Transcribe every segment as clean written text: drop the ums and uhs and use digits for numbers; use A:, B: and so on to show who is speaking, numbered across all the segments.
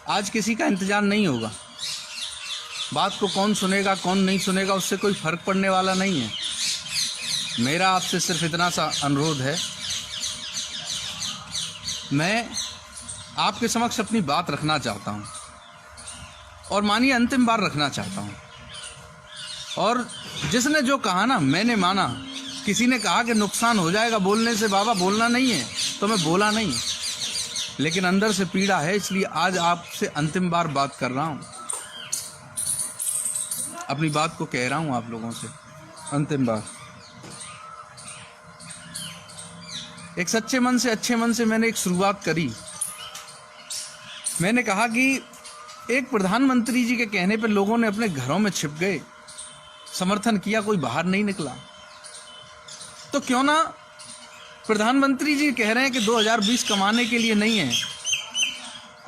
A: आज किसी का इंतजार नहीं होगा। बात को कौन सुनेगा कौन नहीं सुनेगा उससे कोई फर्क पड़ने वाला नहीं है। मेरा आपसे सिर्फ इतना सा अनुरोध है, मैं आपके समक्ष अपनी बात रखना चाहता हूँ और मानिए अंतिम बार रखना चाहता हूँ। और जिसने जो कहा ना मैंने माना। किसी ने कहा कि नुकसान हो जाएगा बोलने से, बाबा बोलना नहीं है तो मैं बोला नहीं, लेकिन अंदर से पीड़ा है, इसलिए आज आपसे अंतिम बार बात कर रहा हूँ। अपनी बात को कह रहा हूँ आप लोगों से अंतिम बार। एक सच्चे मन से अच्छे मन से मैंने एक शुरुआत करी। मैंने कहा कि एक प्रधानमंत्री जी के कहने पर लोगों ने अपने घरों में छिप गए, समर्थन किया, कोई बाहर नहीं निकला। तो क्यों ना प्रधानमंत्री जी कह रहे हैं कि 2020 कमाने के लिए नहीं है,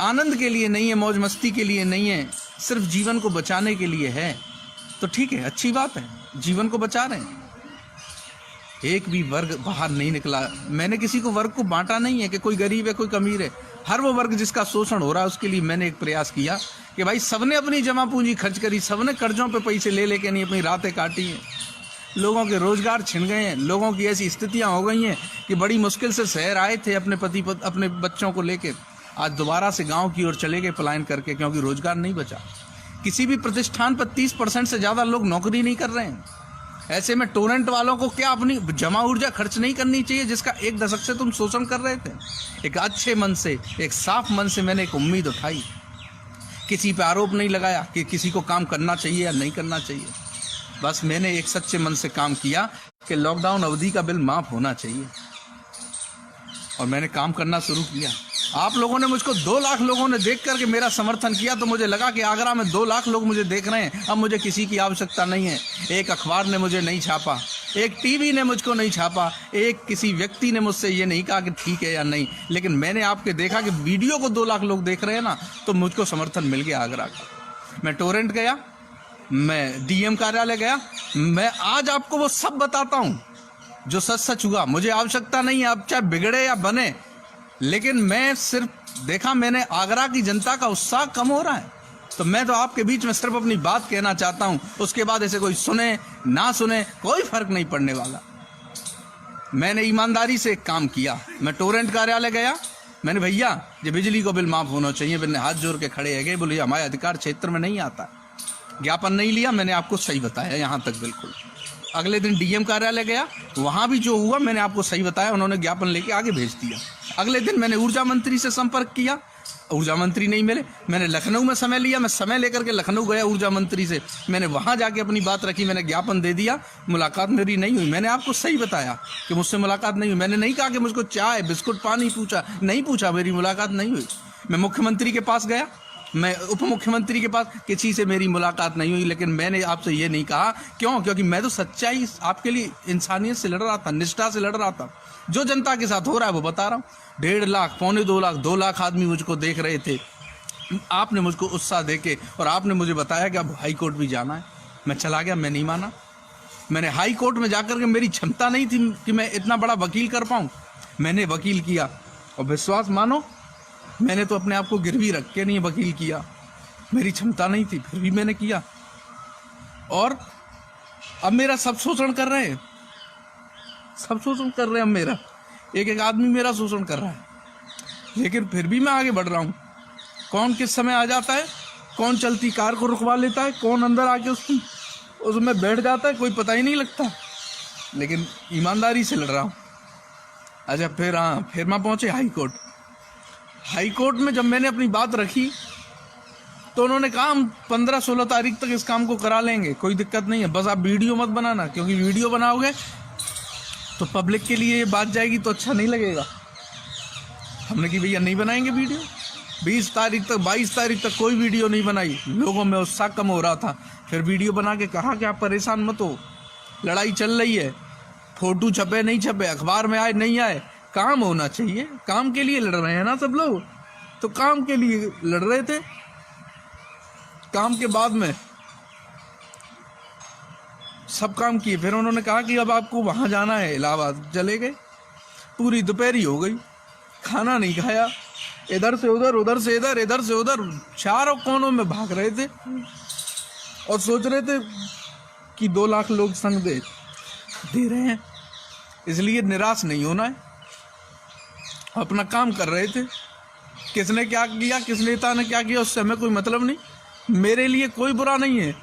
A: आनंद के लिए नहीं है, मौज मस्ती के लिए नहीं है, सिर्फ जीवन को बचाने के लिए है। तो ठीक है, अच्छी बात है, जीवन को बचा रहे हैं। एक भी वर्ग बाहर नहीं निकला। मैंने किसी को वर्ग को बांटा नहीं है कि कोई गरीब है कोई अमीर है। हर वो वर्ग जिसका शोषण हो रहा है उसके लिए मैंने एक प्रयास किया कि भाई सबने अपनी जमा पूंजी खर्च करी, सबने कर्जों पे पैसे ले लेके नहीं अपनी रातें काटी हैं, लोगों के रोजगार छिन गए हैं, लोगों की ऐसी स्थितियां हो गई हैं कि बड़ी मुश्किल से शहर आए थे अपने बच्चों को लेकर, आज दोबारा से गांव की ओर चले गए पलायन करके, क्योंकि रोजगार नहीं बचा। किसी भी प्रतिष्ठान पर 30% से ज़्यादा लोग नौकरी नहीं कर रहे हैं। ऐसे में टोरेंट वालों को क्या अपनी जमा ऊर्जा खर्च नहीं करनी चाहिए जिसका एक दशक से तुम शोषण कर रहे थे? एक अच्छे मन से, एक साफ मन से मैंने एक उम्मीद उठाई, किसी पे आरोप नहीं लगाया कि किसी को काम करना चाहिए या नहीं करना चाहिए। बस मैंने एक सच्चे मन से काम किया कि लॉकडाउन अवधि का बिल माफ होना चाहिए और मैंने काम करना शुरू किया। आप लोगों ने मुझको 2 लाख लोगों ने देख करके मेरा समर्थन किया, तो मुझे लगा कि आगरा में 2 लाख लोग मुझे देख रहे हैं, अब मुझे किसी की आवश्यकता नहीं है। एक अखबार ने मुझे नहीं छापा, एक टीवी ने मुझको नहीं छापा, एक किसी व्यक्ति ने मुझसे ये नहीं कहा कि ठीक है या नहीं, लेकिन मैंने आपके देखा कि वीडियो को 2 लाख लोग देख रहे हैं ना, तो मुझको समर्थन मिल गया आगरा का। मैं टोरेंट गया, मैं डीएम कार्यालय गया, मैं आज आपको वो सब बताता हूँ जो सच सच हुआ। मुझे आवश्यकता नहीं है अब चाहे बिगड़े या बने, लेकिन मैं सिर्फ देखा मैंने आगरा की जनता का उत्साह कम हो रहा है, तो मैं तो आपके बीच में सिर्फ अपनी बात कहना चाहता हूं। उसके बाद ऐसे कोई सुने ना सुने कोई फर्क नहीं पड़ने वाला। मैंने ईमानदारी से एक काम किया। मैं टोरेंट कार्यालय गया, मैंने भैया ये बिजली को बिल माफ होना चाहिए, मैंने हाथ जोड़ के खड़े है गए, बोले हमारे अधिकार क्षेत्र में नहीं आता। ज्ञापन नहीं लिया, मैंने आपको सही बताया यहाँ तक बिल्कुल। अगले दिन डीएम कार्यालय गया, वहाँ भी जो हुआ मैंने आपको सही बताया, उन्होंने ज्ञापन लेके आगे भेज दिया। अगले दिन मैंने ऊर्जा मंत्री से संपर्क किया, ऊर्जा मंत्री नहीं मिले। मैंने लखनऊ में समय लिया, मैं समय लेकर के लखनऊ गया ऊर्जा मंत्री से, मैंने वहाँ जाके अपनी बात रखी, मैंने ज्ञापन दे दिया। मुलाकात मेरी नहीं हुई, मैंने आपको सही बताया कि मुझसे मुलाकात नहीं हुई। मैंने नहीं कहा कि मुझको चाय बिस्कुट पानी पूछा, नहीं पूछा, मेरी मुलाकात नहीं हुई। मैं मुख्यमंत्री के पास गया, मैं उप मुख्यमंत्री के पास, किसी से मेरी मुलाकात नहीं हुई, लेकिन मैंने आपसे ये नहीं कहा। क्यों? क्योंकि मैं तो सच्चाई आपके लिए इंसानियत से लड़ रहा था, निष्ठा से लड़ रहा था। जो जनता के साथ हो रहा है वो बता रहा हूँ। 1.5 लाख, 2.25 लाख, 2 लाख आदमी मुझको देख रहे थे। आपने मुझको उत्साह देके और आपने मुझे बताया कि अब हाई कोर्ट भी जाना है। मैं चला गया, मैं नहीं माना। मैंने हाई कोर्ट में जाकर के, मेरी क्षमता नहीं थी कि मैं इतना बड़ा वकील कर पाऊँ, मैंने वकील किया। और विश्वास मानो, मैंने तो अपने आप को गिरवी रख के नहीं वकील किया, मेरी क्षमता नहीं थी, फिर भी मैंने किया। और अब मेरा सब शोषण कर रहे हैं, सब शोषण कर रहे हैं। अब मेरा एक आदमी मेरा शोषण कर रहा है, लेकिन फिर भी मैं आगे बढ़ रहा हूँ। कौन किस समय आ जाता है, कौन चलती कार को रुकवा लेता है, कौन अंदर आके उसमें बैठ जाता है, कोई पता ही नहीं लगता। लेकिन ईमानदारी से लड़ रहा हूँ। अच्छा, फिर मैं पहुँचे हाई कोर्ट। हाई कोर्ट में जब मैंने अपनी बात रखी तो उन्होंने कहा हम 15-16 तारीख तक इस काम को करा लेंगे, कोई दिक्कत नहीं है, बस आप वीडियो मत बनाना, क्योंकि वीडियो बनाओगे तो पब्लिक के लिए ये बात जाएगी तो अच्छा नहीं लगेगा। हमने कि भैया नहीं बनाएंगे वीडियो। 20 तारीख तक, 22 तारीख तक कोई वीडियो नहीं बनाई। लोगों में उत्साह कम हो रहा था। फिर वीडियो बना के कहा कि आप परेशान मत हो, लड़ाई चल रही है, फोटो छपे नहीं छपे, अखबार में आए नहीं आए, काम होना चाहिए। काम के लिए लड़ रहे हैं ना सब लोग, तो काम के लिए लड़ रहे थे। काम के बाद में सब काम किए। फिर उन्होंने कहा कि अब आपको वहां जाना है, इलाहाबाद। चले गए, पूरी दोपहरी हो गई, खाना नहीं खाया, इधर से उधर, उधर से इधर, इधर से उधर, चारों कोनों में भाग रहे थे और सोच रहे थे कि 2 लाख लोग संग दे रहे हैं, इसलिए निराश नहीं होना है। अपना काम कर रहे थे। किसने क्या किया, किस नेता ने क्या किया, उससे हमें कोई मतलब नहीं। मेरे लिए कोई बुरा नहीं है,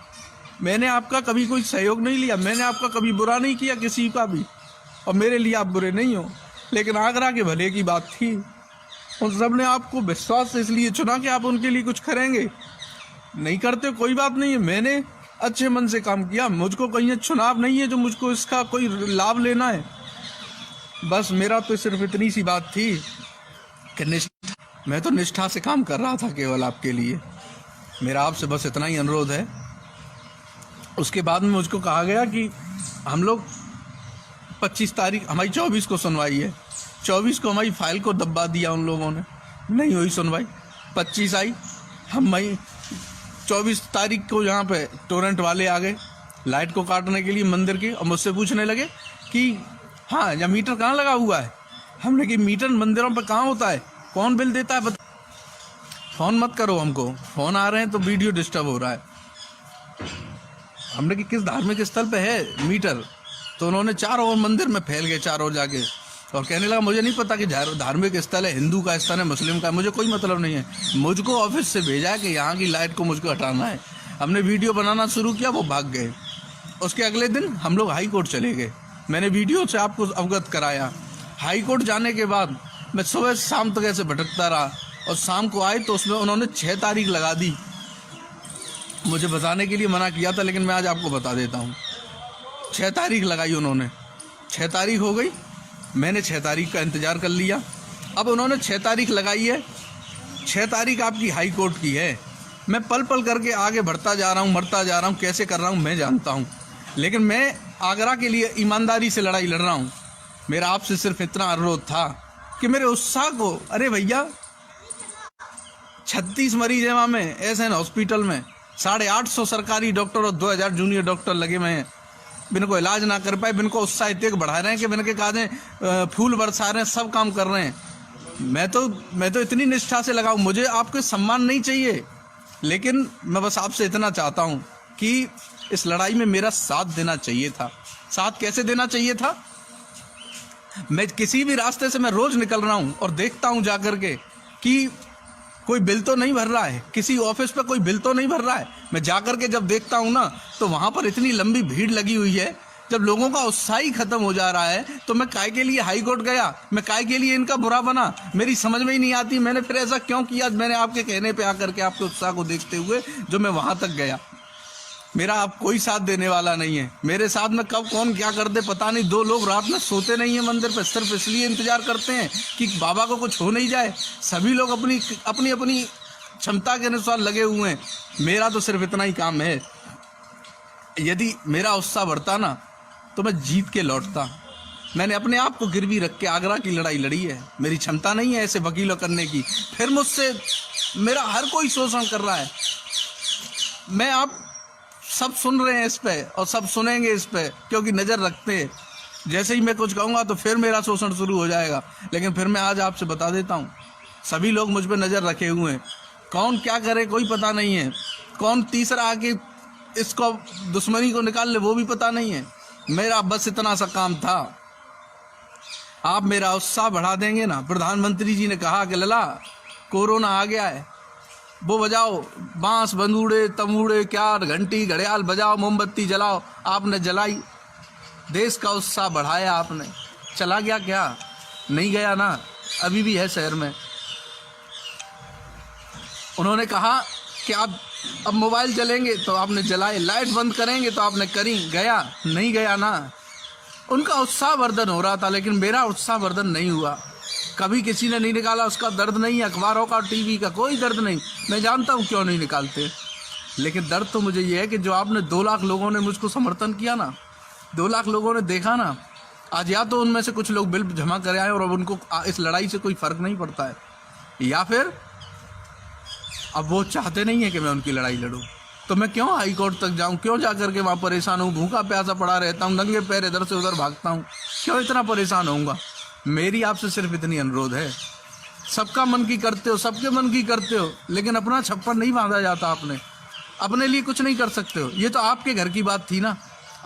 A: मैंने आपका कभी कोई सहयोग नहीं लिया, मैंने आपका कभी बुरा नहीं किया किसी का भी, और मेरे लिए आप बुरे नहीं हो। लेकिन आगरा के भले की बात थी, उन सब ने आपको विश्वास से इसलिए चुना कि आप उनके लिए कुछ करेंगे। नहीं करते कोई बात नहीं है, मैंने अच्छे मन से काम किया। मुझको कहीं चुनाव नहीं है जो मुझको इसका कोई लाभ लेना है। बस मेरा तो सिर्फ इतनी सी बात थी कि मैं तो निष्ठा से काम कर रहा था केवल आपके लिए। मेरा आपसे बस इतना ही अनुरोध है। उसके बाद में मुझको कहा गया कि हम लोग 25 तारीख, हमारी 24 को सुनवाई है, 24 को हमारी फाइल को दबा दिया उन लोगों ने, नहीं हुई सुनवाई। 25 आई, हम मई 24 तारीख को यहाँ पे टोरेंट वाले आ गए लाइट को काटने के लिए मंदिर के, और मुझसे पूछने लगे कि हाँ या मीटर कहाँ लगा हुआ है। हमने कि मीटर मंदिरों पे कहाँ होता है, कौन बिल देता है, फोन मत करो हमको, फोन आ रहे हैं तो वीडियो डिस्टर्ब हो रहा है। हमने कि किस धार्मिक स्थल पे है मीटर, तो उन्होंने चारों ओर मंदिर में फैल गए, चारों ओर जाके, और कहने लगा मुझे नहीं पता कि धार्मिक स्थल है, हिंदू का स्थल है, मुस्लिम का है, मुझे कोई मतलब नहीं है। मुझको ऑफिस से भेजा है कि यहाँ की लाइट को मुझको हटाना है। हमने वीडियो बनाना शुरू किया, वो भाग गए। उसके अगले दिन हम लोग हाई कोर्ट चले गए, मैंने वीडियो से आपको अवगत कराया। हाई कोर्ट जाने के बाद मैं सुबह शाम तक ऐसे भटकता रहा, और शाम को आए तो उसमें उन्होंने 6 तारीख लगा दी। मुझे बताने के लिए मना किया था, लेकिन मैं आज आपको बता देता हूँ। 6 तारीख लगाई उन्होंने, 6 तारीख हो गई, मैंने 6 तारीख का इंतज़ार कर लिया। अब उन्होंने 6 तारीख लगाई है, 6 तारीख आपकी हाई कोर्ट की है। मैं पल पल करके आगे बढ़ता जा रहा हूँ, मरता जा रहा हूँ, कैसे कर रहा हूँ मैं जानता हूँ, लेकिन मैं आगरा के लिए ईमानदारी से लड़ाई लड़ रहा हूँ। मेरा आपसे सिर्फ इतना अनुरोध था कि मेरे उत्साह को, अरे भैया 36 मरीज है वहाँ में एसएन हॉस्पिटल में, 850 सरकारी डॉक्टर और 2000 जूनियर डॉक्टर लगे हुए हैं, बिन को इलाज ना कर पाए, बिन को उत्साह इतने बढ़ा रहे हैं कि बिन के काजें फूल बरसा रहे हैं, सब काम कर रहे हैं। मैं तो इतनी निष्ठा से लगाऊं, मुझे आपके सम्मान नहीं चाहिए, लेकिन मैं बस आपसे इतना चाहता हूं कि इस लड़ाई में मेरा साथ देना चाहिए था। साथ कैसे देना चाहिए था, मैं किसी भी रास्ते से मैं रोज निकल रहा हूं और देखता हूं जाकर के कि कोई बिल तो नहीं भर रहा है, किसी ऑफिस पे कोई बिल तो नहीं भर रहा है। मैं जाकर के जब देखता हूं ना, तो वहां पर इतनी लंबी भीड़ लगी हुई है। जब लोगों का उत्साह ही खत्म हो जा रहा है, तो मैं काय के लिए हाई कोर्ट गया, मैं काय के लिए इनका बुरा बना, मेरी समझ में ही नहीं आती मैंने फिर ऐसा क्यों किया। मैंने आपके कहने पे आकर के आपके उत्साह को देखते हुए जो मैं वहां तक गया, मेरा आप कोई साथ देने वाला नहीं है। मेरे साथ में कब कौन क्या कर दे पता नहीं। 2 लोग रात में सोते नहीं है मंदिर पे, सिर्फ इसलिए इंतजार करते हैं कि बाबा को कुछ हो नहीं जाए। सभी लोग अपनी अपनी अपनी क्षमता के अनुसार लगे हुए हैं। मेरा तो सिर्फ इतना ही काम है। यदि मेरा उत्साह बढ़ता ना, तो मैं जीत के लौटता। मैंने अपने आप को गिरवी रख के आगरा की लड़ाई लड़ी है। मेरी क्षमता नहीं है ऐसे वकीलों करने की। फिर मुझसे मेरा हर कोई शोषण कर रहा है। मैं आप सब सुन रहे हैं इस पे, और सब सुनेंगे इस पे, क्योंकि नज़र रखते हैं। जैसे ही मैं कुछ कहूँगा तो फिर मेरा शोषण शुरू हो जाएगा। लेकिन फिर मैं आज आपसे बता देता हूँ, सभी लोग मुझ पे नज़र रखे हुए हैं। कौन क्या करे कोई पता नहीं है, कौन तीसरा आके इसको दुश्मनी को निकाल ले वो भी पता नहीं है। मेरा बस इतना सा काम था। आप मेरा उत्साह बढ़ा देंगे ना। प्रधानमंत्री जी ने कहा कि लला कोरोना आ गया है, वो बजाओ बांस बंदूड़े तमूड़े क्या घंटी घड़ियाल बजाओ, मोमबत्ती जलाओ। आपने जलाई, देश का उत्साह बढ़ाया आपने। चला गया क्या? नहीं गया ना, अभी भी है शहर में। उन्होंने कहा कि आप अब मोबाइल जलेंगे तो आपने जलाए, लाइट बंद करेंगे तो आपने करी, गया? नहीं गया ना। उनका उत्साह वर्धन हो रहा था, लेकिन मेरा उत्साह वर्धन नहीं हुआ। कभी किसी ने नहीं निकाला, उसका दर्द नहीं है। अखबारों का, टीवी का कोई दर्द नहीं। मैं जानता हूँ क्यों नहीं निकालते, लेकिन दर्द तो मुझे ये है कि जो आपने 2 लाख लोगों ने मुझको समर्थन किया ना, 2 लाख लोगों ने देखा ना, आज या तो उनमें से कुछ लोग बिल जमा कर आए और अब उनको इस लड़ाई से कोई फर्क नहीं पड़ता है, या फिर अब वो चाहते नहीं है कि मैं उनकी लड़ाई लड़ूं। तो मैं क्यों हाई कोर्ट तक जाऊं, क्यों जाकर के वहाँ परेशान हूँ, भूखा प्यासा पड़ा रहता हूँ, नंगे पैर इधर से उधर भागता हूँ, क्यों इतना परेशान होऊंगा। मेरी आपसे सिर्फ इतनी अनुरोध है, सबका मन की करते हो, सबके मन की करते हो, लेकिन अपना छप्पर नहीं बांधा जाता। आपने अपने लिए कुछ नहीं कर सकते हो। ये तो आपके घर की बात थी ना,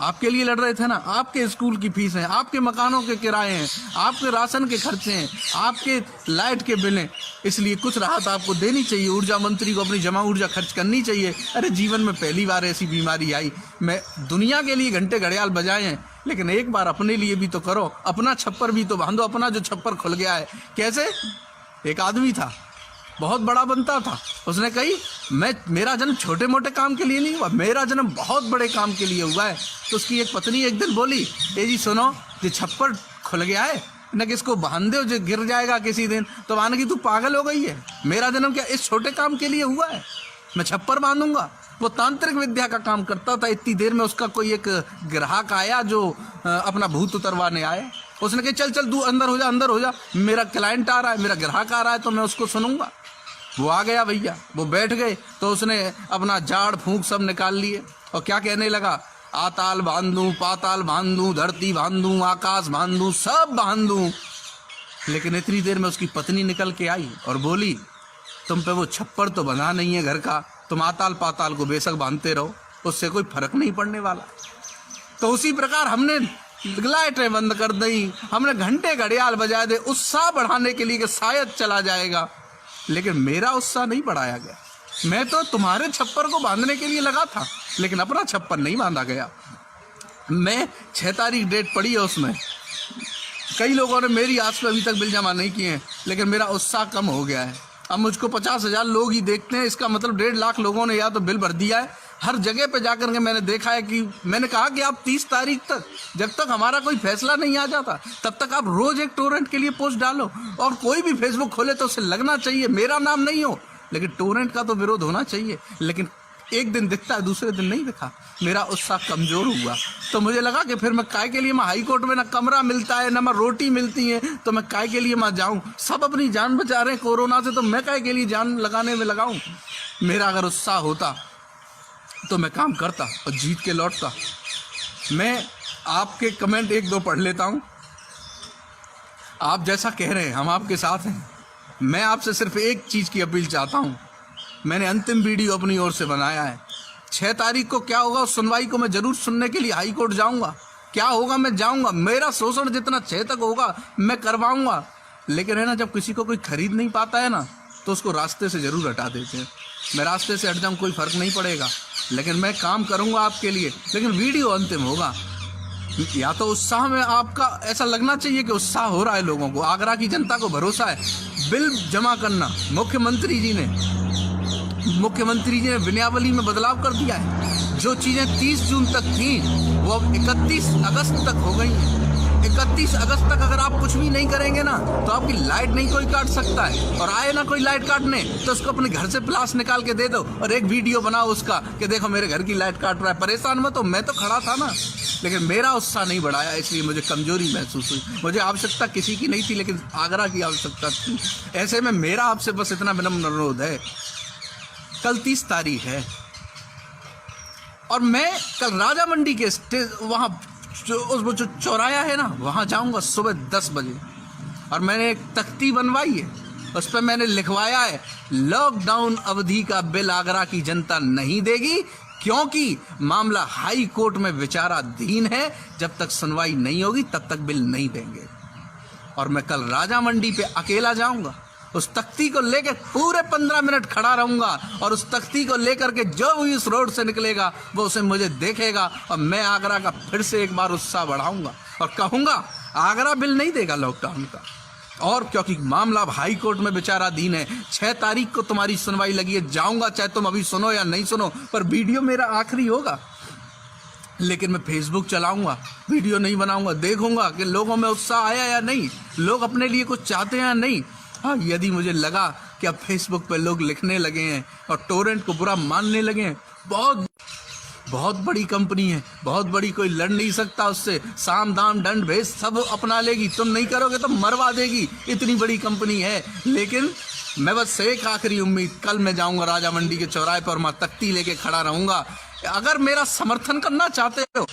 A: आपके लिए लड़ रहे थे ना। आपके स्कूल की फीस है, आपके मकानों के किराए हैं, आपके राशन के खर्चे हैं, आपके लाइट के बिल हैं। इसलिए कुछ राहत आपको देनी चाहिए। ऊर्जा मंत्री को अपनी जमा ऊर्जा खर्च करनी चाहिए। अरे जीवन में पहली बार ऐसी बीमारी आई, मैं दुनिया के लिए घंटे घड़ियाल बजाए हैं, लेकिन एक बार अपने लिए भी तो करो। अपना छप्पर भी तो बांधो। अपना जो छप्पर खुल गया है, कैसे? एक आदमी था, बहुत बड़ा बनता था, उसने कही मेरा जन्म छोटे मोटे काम के लिए नहीं हुआ, मेरा जन्म बहुत बड़े काम के लिए हुआ है। तो उसकी एक पत्नी एक दिन बोली, ए जी सुनो, ये छप्पर खुल गया है न, किसको बांध दो, जो गिर जाएगा किसी दिन। तो माने कि तू पागल हो गई है, मेरा जन्म क्या इस छोटे काम के लिए हुआ है? मैं छप्पर बांधूंगा। वो तांत्रिक विद्या का काम करता था। इतनी देर में उसका कोई एक ग्राहक आया जो अपना भूत उतरवाने आया। उसने कहा चल चल तू अंदर हो जा, अंदर हो जा, मेरा क्लाइंट आ रहा है, मेरा ग्राहक आ रहा है, तो मैं उसको सुनूंगा। वो आ गया भैया, वो बैठ गए, तो उसने अपना झाड़ फूंक सब निकाल लिए और क्या कहने लगा, आताल बांधूं, पाताल बांधूं, धरती बांधूं, आकाश बांधूं, सब बांधूं। लेकिन इतनी देर में उसकी पत्नी निकल के आई और बोली, तुम पे वो छप्पर तो बना नहीं है घर का, तुम आताल पाताल को बेशक बांधते रहो, उससे कोई फर्क नहीं पड़ने वाला। तो उसी प्रकार हमने लाइटें बंद कर दी, हमने घंटे घड़ियाल बजा दे उत्साह बढ़ाने के लिए कि शायद चला जाएगा, लेकिन मेरा उत्साह नहीं बढ़ाया गया। मैं तो तुम्हारे छप्पर को बांधने के लिए लगा था, लेकिन अपना छप्पर नहीं बांधा गया। मैं 6 तारीख डेट पड़ी है, उसमें कई लोगों ने मेरी आस पे अभी तक बिल जमा नहीं किए हैं, लेकिन मेरा उत्साह कम हो गया है। अब मुझको 50,000 लोग ही देखते हैं, इसका मतलब 1.5 लाख लोगों ने या तो बिल भर दिया है। हर जगह पे जाकर के मैंने देखा है कि मैंने कहा कि आप 30 तारीख तक, जब तक हमारा कोई फैसला नहीं आ जाता, तब तक आप रोज एक टोरेंट के लिए पोस्ट डालो, और कोई भी फेसबुक खोले तो उसे लगना चाहिए मेरा नाम नहीं हो, लेकिन टोरेंट का तो विरोध होना चाहिए। लेकिन एक दिन दिखता है, दूसरे दिन नहीं दिखा। मेरा उत्साह कमजोर हुआ, तो मुझे लगा कि फिर मैं काय के लिए, मैं हाई कोर्ट में ना कमरा मिलता है ना मैं रोटी मिलती है, तो मैं काय के लिए मैं जाऊं? सब अपनी जान बचा रहे हैं कोरोना से, तो मैं काय के लिए जान लगाने में लगाऊं? मेरा अगर उत्साह होता तो मैं काम करता और जीत के लौटता। मैं आपके कमेंट 1-2 पढ़ लेता हूं। आप जैसा कह रहे हैं हम आपके साथ हैं। मैं आपसे सिर्फ एक चीज की अपील चाहता हूं। मैंने अंतिम वीडियो अपनी ओर से बनाया है। 6 तारीख को क्या होगा उस सुनवाई को मैं जरूर सुनने के लिए हाई कोर्ट जाऊंगा। क्या होगा मैं जाऊंगा, मेरा शोषण जितना 6 तक होगा मैं करवाऊंगा। लेकिन है ना, जब किसी को कोई खरीद नहीं पाता है ना, तो उसको रास्ते से जरूर हटा देते हैं। मैं रास्ते से हट जाऊं कोई फर्क नहीं पड़ेगा, लेकिन मैं काम करूंगा आपके लिए। लेकिन वीडियो अंतिम होगा। या तो उत्साह में आपका ऐसा लगना चाहिए कि उत्साह हो रहा है लोगों को, आगरा की जनता को भरोसा है। बिल जमा करना, मुख्यमंत्री जी ने विनयावली में बदलाव कर दिया है। जो चीजें 30 जून तक थी वो अब 31 अगस्त तक हो गई हैं। 31 अगस्त तक अगर आप कुछ भी नहीं करेंगे ना, तो आपकी लाइट नहीं कोई काट सकता है। और आए ना कोई लाइट काटने, तो उसको अपने घर से प्लास निकाल के दे दो और एक वीडियो बनाओ उसका कि देखो मेरे घर की लाइट काट रहा है। परेशान मत हो, मैं तो खड़ा था ना, लेकिन मेरा उत्साह नहीं बढ़ाया, इसलिए मुझे कमजोरी महसूस हुई। मुझे आवश्यकता किसी की नहीं थी, लेकिन आगरा की आवश्यकता थी। ऐसे में मेरा आपसे बस इतना विनम्र अनुरोध है, कल 30 तारीख है और मैं कल राजा मंडी के वहां जो चौराया है ना, वहां जाऊंगा सुबह 10 बजे। और मैंने एक तख्ती बनवाई है, उस पर मैंने लिखवाया है, लॉकडाउन अवधि का बिल आगरा की जनता नहीं देगी, क्योंकि मामला हाई कोर्ट में विचाराधीन है। जब तक सुनवाई नहीं होगी तब तक बिल नहीं देंगे। और मैं कल राजा मंडी पे अकेला जाऊंगा, उस तख्ती को लेकर पूरे 15 मिनट खड़ा रहूंगा, और उस तख्ती को लेकर के जो भी इस रोड से निकलेगा वो उसे मुझे देखेगा, और मैं आगरा का फिर से एक बार उत्साह बढ़ाऊंगा और कहूंगा आगरा बिल नहीं देगा लॉकडाउन का। और क्योंकि मामला अब हाई कोर्ट में विचाराधीन है, 6 तारीख को तुम्हारी सुनवाई लगी है, जाऊंगा चाहे तुम अभी सुनो या नहीं सुनो, पर वीडियो मेरा आखिरी होगा। लेकिन मैं फेसबुक चलाऊंगा, वीडियो नहीं बनाऊंगा, देखूंगा कि लोगों में उत्साह आया या नहीं, लोग अपने लिए कुछ चाहते हैं या नहीं। हाँ, यदि मुझे लगा कि अब फेसबुक पे लोग लिखने लगे हैं और टोरेंट को बुरा मानने लगे हैं, बहुत बड़ी कंपनी है, बहुत बड़ी, कोई लड़ नहीं सकता उससे, साम दाम दंड भेद सब अपना लेगी, तुम नहीं करोगे तो मरवा देगी, इतनी बड़ी कंपनी है। लेकिन मैं बस एक आखिरी उम्मीद, कल मैं जाऊंगा राजा मंडी के चौराहे पर, मैं तख्ती लेके खड़ा रहूंगा। अगर मेरा समर्थन करना चाहते हो,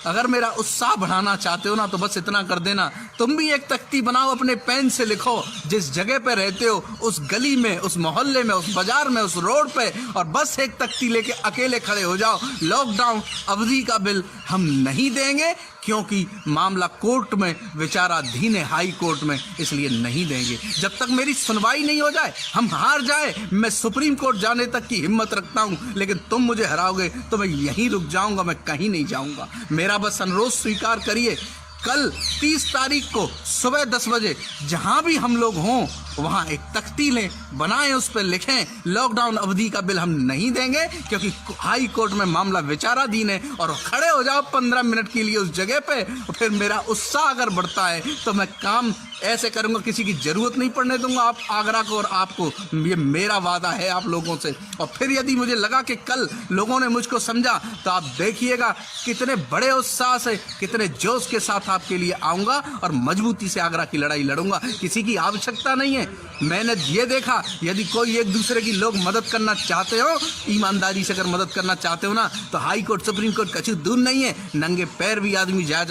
A: अगर मेरा उत्साह बढ़ाना चाहते हो ना, तो बस इतना कर देना, तुम भी एक तख्ती बनाओ, अपने पेन से लिखो, जिस जगह पे रहते हो, उस गली में, उस मोहल्ले में, उस बाजार में, उस रोड पे, और बस एक तख्ती लेके अकेले खड़े हो जाओ, लॉकडाउन अवधि का बिल हम नहीं देंगे क्योंकि मामला कोर्ट में विचाराधीन है, हाई कोर्ट में, इसलिए नहीं देंगे। जब तक मेरी सुनवाई नहीं हो जाए, हम हार जाए, मैं सुप्रीम कोर्ट जाने तक की हिम्मत रखता हूं, लेकिन तुम मुझे हराओगे तो मैं यहीं रुक जाऊंगा, मैं कहीं नहीं जाऊंगा। मेरा बस अनुरोध स्वीकार करिए, कल 30 तारीख को सुबह 10 बजे जहां भी हम लोग हों वहां एक तख्ती लें, बनाएं, उस पर लिखें लॉकडाउन अवधि का बिल हम नहीं देंगे क्योंकि हाई कोर्ट में मामला विचाराधीन है, और खड़े हो जाओ 15 मिनट के लिए उस जगह पे। और फिर मेरा उत्साह अगर बढ़ता है तो मैं काम ऐसे करूंगा, किसी की जरूरत नहीं पड़ने दूंगा आप आगरा को और आपको, ये मेरा वादा है आप लोगों से। और फिर यदि मुझे लगा कि कल लोगों ने मुझको समझा तो आप देखिएगा कितने बड़े उत्साह से, कितने जोश के साथ आपके लिए आऊंगा और मजबूती से आगरा की लड़ाई लड़ूंगा। किसी की आवश्यकता नहीं है। मैंने ये देखा, यदि कोई एक दूसरे की लोग मदद करना चाहते हो, ईमानदारी से अगर मदद करना चाहते हो ना, तो हाई कोर्ट सुप्रीम कोर्ट कछु दूर नहीं है, नंगे पैर भी आदमी जा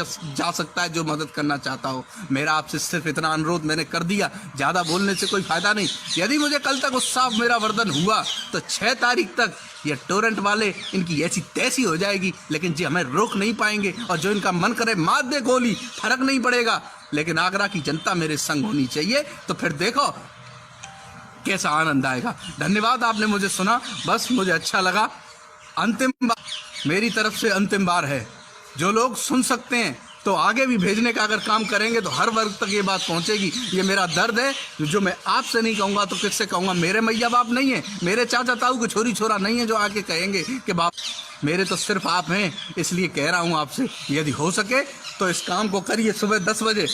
A: सकता है जो मदद करना चाहता हो। मेरा आपसे सिर्फ इतना अनुरोध मैंने कर दिया, ज्यादा बोलने से कोई फायदा नहीं। यदि मुझे कल तक उत्साह मेरा वर्धन हुआ तो 6 तारीख तक ये टोरेंट वाले इनकी ऐसी तैसी हो जाएगी, लेकिन जी हमें रोक नहीं पाएंगे, और जो इनका मन करे मार दे गोली, फर्क नहीं पड़ेगा, लेकिन आगरा की जनता मेरे संग होनी चाहिए। तो फिर देखो कैसा आनंद आएगा। धन्यवाद, आपने मुझे सुना, बस मुझे अच्छा लगा। अंतिम बार मेरी तरफ से अंतिम बार है, जो लोग सुन सकते हैं तो आगे भी भेजने का अगर काम करेंगे तो हर वर्ग तक ये बात पहुंचेगी। ये मेरा दर्द है, जो मैं आपसे नहीं कहूंगा तो किससे कहूंगा। मेरे मैया बाप नहीं है, मेरे चाचा ताऊ के छोरी छोरा नहीं है जो आके कहेंगे कि बाप, मेरे तो सिर्फ आप हैं, इसलिए कह रहा हूं आपसे, यदि हो सके तो इस काम को करिए। सुबह 10 बजे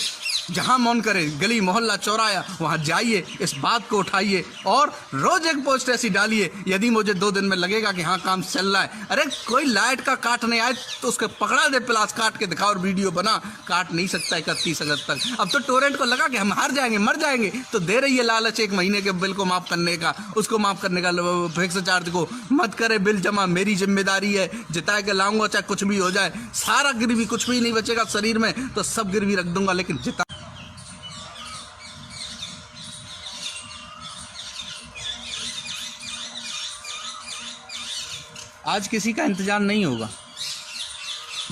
A: जहां मन करे, गली मोहल्ला चौराया, वहां जाइए, इस बात को उठाइए और रोज एक पोस्ट ऐसी डालिए। यदि मुझे 2 दिन में लगेगा कि हाँ काम चल रहा है, अरे कोई लाइट का काटने आए तो उसके पकड़ा दे, प्लास काट के दिखा और वीडियो बना। काट नहीं सकता 31 अगस्त तक। अब तो टोरेंट को लगा कि हम हार जाएंगे, मर जाएंगे, तो दे रही है लालच 1 महीने के बिल को माफ करने का, उसको माफ करने का, फिक्स चार्ज को मत करे बिल जमा, मेरी जिम्मेदारी है, जिता के लाऊंगा चाहे कुछ भी हो जाए, सारा गिरवी, कुछ भी नहीं बचेगा शरीर में तो सब गिरवी रख दूंगा, लेकिन जिता। आज किसी का इंतजार नहीं होगा,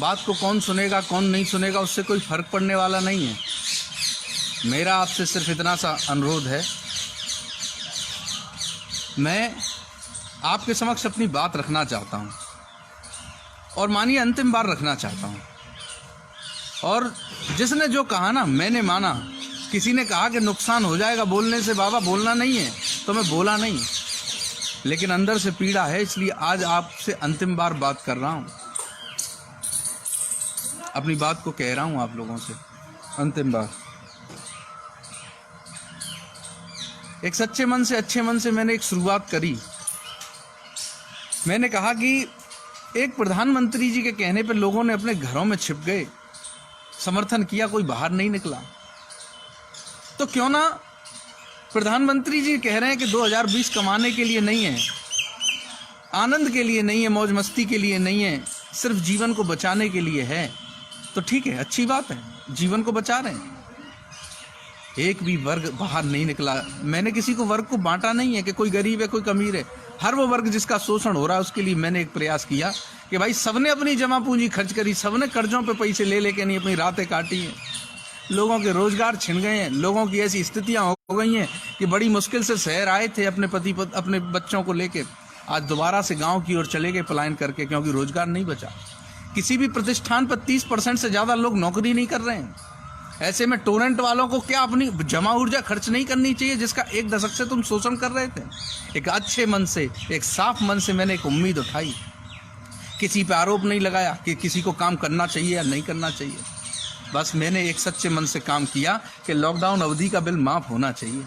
A: बात को कौन सुनेगा कौन नहीं सुनेगा उससे कोई फर्क पड़ने वाला नहीं है। मेरा आपसे सिर्फ इतना सा अनुरोध है, मैं आपके समक्ष अपनी बात रखना चाहता हूं, और मानिए अंतिम बार रखना चाहता हूं। और जिसने जो कहा ना, मैंने माना। किसी ने कहा कि नुकसान हो जाएगा बोलने से, बाबा बोलना नहीं है तो मैं बोला नहीं, लेकिन अंदर से पीड़ा है, इसलिए आज आपसे अंतिम बार बात कर रहा हूं, अपनी बात को कह रहा हूं आप लोगों से अंतिम बार। एक सच्चे मन से, अच्छे मन से मैंने एक शुरुआत करी। मैंने कहा कि एक प्रधानमंत्री जी के कहने पर लोगों ने अपने घरों में छिप गए, समर्थन किया, कोई बाहर नहीं निकला। तो क्यों ना प्रधानमंत्री जी कह रहे हैं कि 2020 कमाने के लिए नहीं है, आनंद के लिए नहीं है, मौज मस्ती के लिए नहीं है, सिर्फ जीवन को बचाने के लिए है, तो ठीक है, अच्छी बात है, जीवन को बचा रहे हैं। एक भी वर्ग बाहर नहीं निकला। मैंने किसी को वर्ग को बांटा नहीं है कि कोई गरीब है कोई अमीर है। हर वो वर्ग जिसका शोषण हो रहा है उसके लिए मैंने एक प्रयास किया कि भाई सबने अपनी जमा पूंजी खर्च करी, सबने कर्जों पे पैसे ले लेके नहीं अपनी रातें काटी हैं, लोगों के रोजगार छिन गए हैं, लोगों की ऐसी स्थितियां हो गई हैं कि बड़ी मुश्किल से शहर आए थे अपने बच्चों को लेकर, आज दोबारा से गांव की ओर चले गए पलायन करके, क्योंकि रोजगार नहीं बचा। किसी भी प्रतिष्ठान पर 30% से ज्यादा लोग नौकरी नहीं कर रहे हैं। ऐसे में टोरेंट वालों को क्या अपनी जमा ऊर्जा खर्च नहीं करनी चाहिए जिसका 1 दशक से तुम शोषण कर रहे थे? एक अच्छे मन से, एक साफ मन से मैंने एक उम्मीद उठाई, किसी पे आरोप नहीं लगाया कि किसी को काम करना चाहिए या नहीं करना चाहिए। बस मैंने एक सच्चे मन से काम किया कि लॉकडाउन अवधि का बिल माफ होना चाहिए,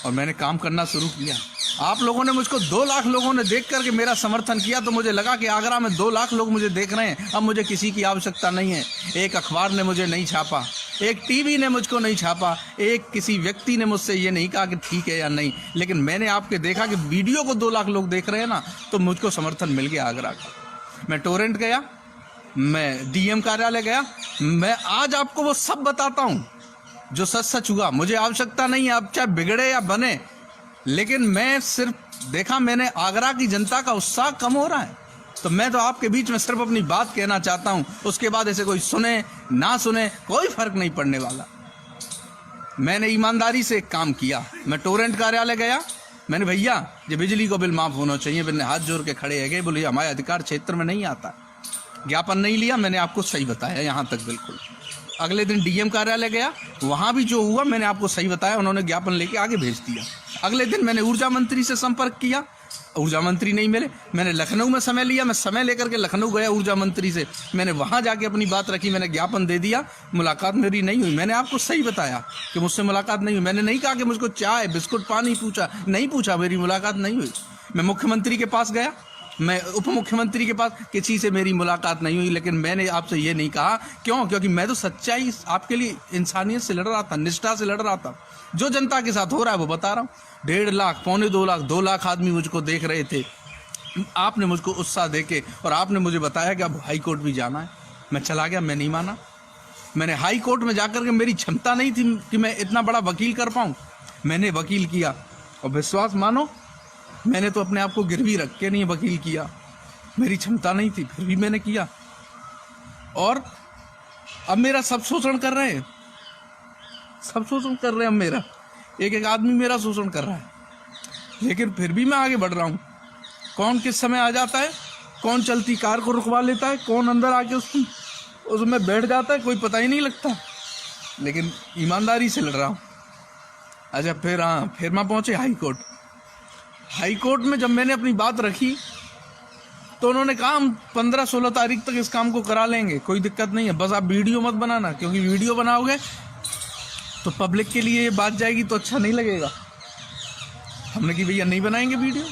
A: और मैंने काम करना शुरू किया। आप लोगों ने मुझको 2 लाख लोगों ने देख करके मेरा समर्थन किया, तो मुझे लगा कि आगरा में 2 लाख लोग मुझे देख रहे हैं, अब मुझे किसी की आवश्यकता नहीं है। एक अखबार ने मुझे नहीं छापा, एक टीवी ने मुझको नहीं छापा, एक किसी व्यक्ति ने मुझसे ये नहीं कहा कि ठीक है या नहीं, लेकिन मैंने आपके देखा कि वीडियो को 2 लाख लोग देख रहे हैं ना, तो मुझको समर्थन मिल गया आगरा का। मैं टोरेंट गया, मैं डीएम कार्यालय गया, मैं आज आपको वो सब बताता हूँ जो सच सच हुआ। मुझे आवश्यकता नहीं है आप चाहे बिगड़े या बने, लेकिन मैं सिर्फ देखा मैंने आगरा की जनता का उत्साह कम हो रहा है, तो मैं तो आपके बीच में सिर्फ अपनी बात कहना चाहता हूं। उसके बाद ऐसे कोई सुने ना सुने कोई फर्क नहीं पड़ने वाला। मैंने ईमानदारी से एक काम किया। मैं टोरेंट कार्यालय गया, मैंने भैया ये बिजली को बिल माफ होना चाहिए, मैंने हाथ जोड़ के खड़े है गए, बोले हमारे अधिकार क्षेत्र में नहीं आता। ज्ञापन नहीं लिया, मैंने आपको सही बताया यहाँ तक बिल्कुल। अगले दिन डीएम कार्यालय गया, वहां भी जो हुआ मैंने आपको सही बताया, उन्होंने ज्ञापन लेके आगे भेज दिया। अगले दिन मैंने ऊर्जा मंत्री से संपर्क किया, ऊर्जा मंत्री नहीं मिले। मैंने लखनऊ में समय लिया, मैं समय लेकर के लखनऊ गया ऊर्जा मंत्री से, मैंने वहां जाके अपनी बात रखी, मैंने ज्ञापन दे दिया, मुलाकात मेरी नहीं हुई। मैंने आपको सही बताया कि मुझसे मुलाकात नहीं हुई। मैंने नहीं कहा कि मुझको चाय बिस्कुट पानी पूछा, नहीं पूछा, मेरी मुलाकात नहीं हुई। मैं मुख्यमंत्री के पास गया, मैं उप मुख्यमंत्री के पास, किसी से मेरी मुलाकात नहीं हुई। लेकिन मैंने आपसे ये नहीं कहा, क्यों? क्योंकि मैं तो सच्चाई आपके लिए इंसानियत से लड़ रहा था, निष्ठा से लड़ रहा था। जो जनता के साथ हो रहा है वो बता रहा हूँ। 1.5 लाख, 2.25 लाख, 2 लाख आदमी मुझको देख रहे थे। आपने मुझको उत्साह देके और आपने मुझे बताया कि अब हाई कोर्ट भी जाना है। मैं चला गया, मैं नहीं माना। मैंने हाई कोर्ट में जाकर के, मेरी क्षमता नहीं थी कि मैं इतना बड़ा वकील कर पाऊँ। मैंने वकील किया और विश्वास मानो मैंने तो अपने आप को गिरवी रख के नहीं वकील किया, मेरी क्षमता नहीं थी, फिर भी मैंने किया। और अब मेरा सब शोषण कर रहे हैं, सब शोषण कर रहे हैं। अब मेरा एक एक आदमी मेरा शोषण कर रहा है, लेकिन फिर भी मैं आगे बढ़ रहा हूँ। कौन किस समय आ जाता है, कौन चलती कार को रुकवा लेता है, कौन अंदर आके उसमें बैठ जाता है, कोई पता ही नहीं लगता। लेकिन ईमानदारी से लड़ रहा हूँ। अच्छा, फिर मैं पहुंचे हाई कोर्ट। हाई कोर्ट में जब मैंने अपनी बात रखी तो उन्होंने कहा हम 15-16 तारीख तक इस काम को करा लेंगे, कोई दिक्कत नहीं है, बस आप वीडियो मत बनाना, क्योंकि वीडियो बनाओगे तो पब्लिक के लिए ये बात जाएगी तो अच्छा नहीं लगेगा। हमने कि भैया नहीं बनाएंगे वीडियो।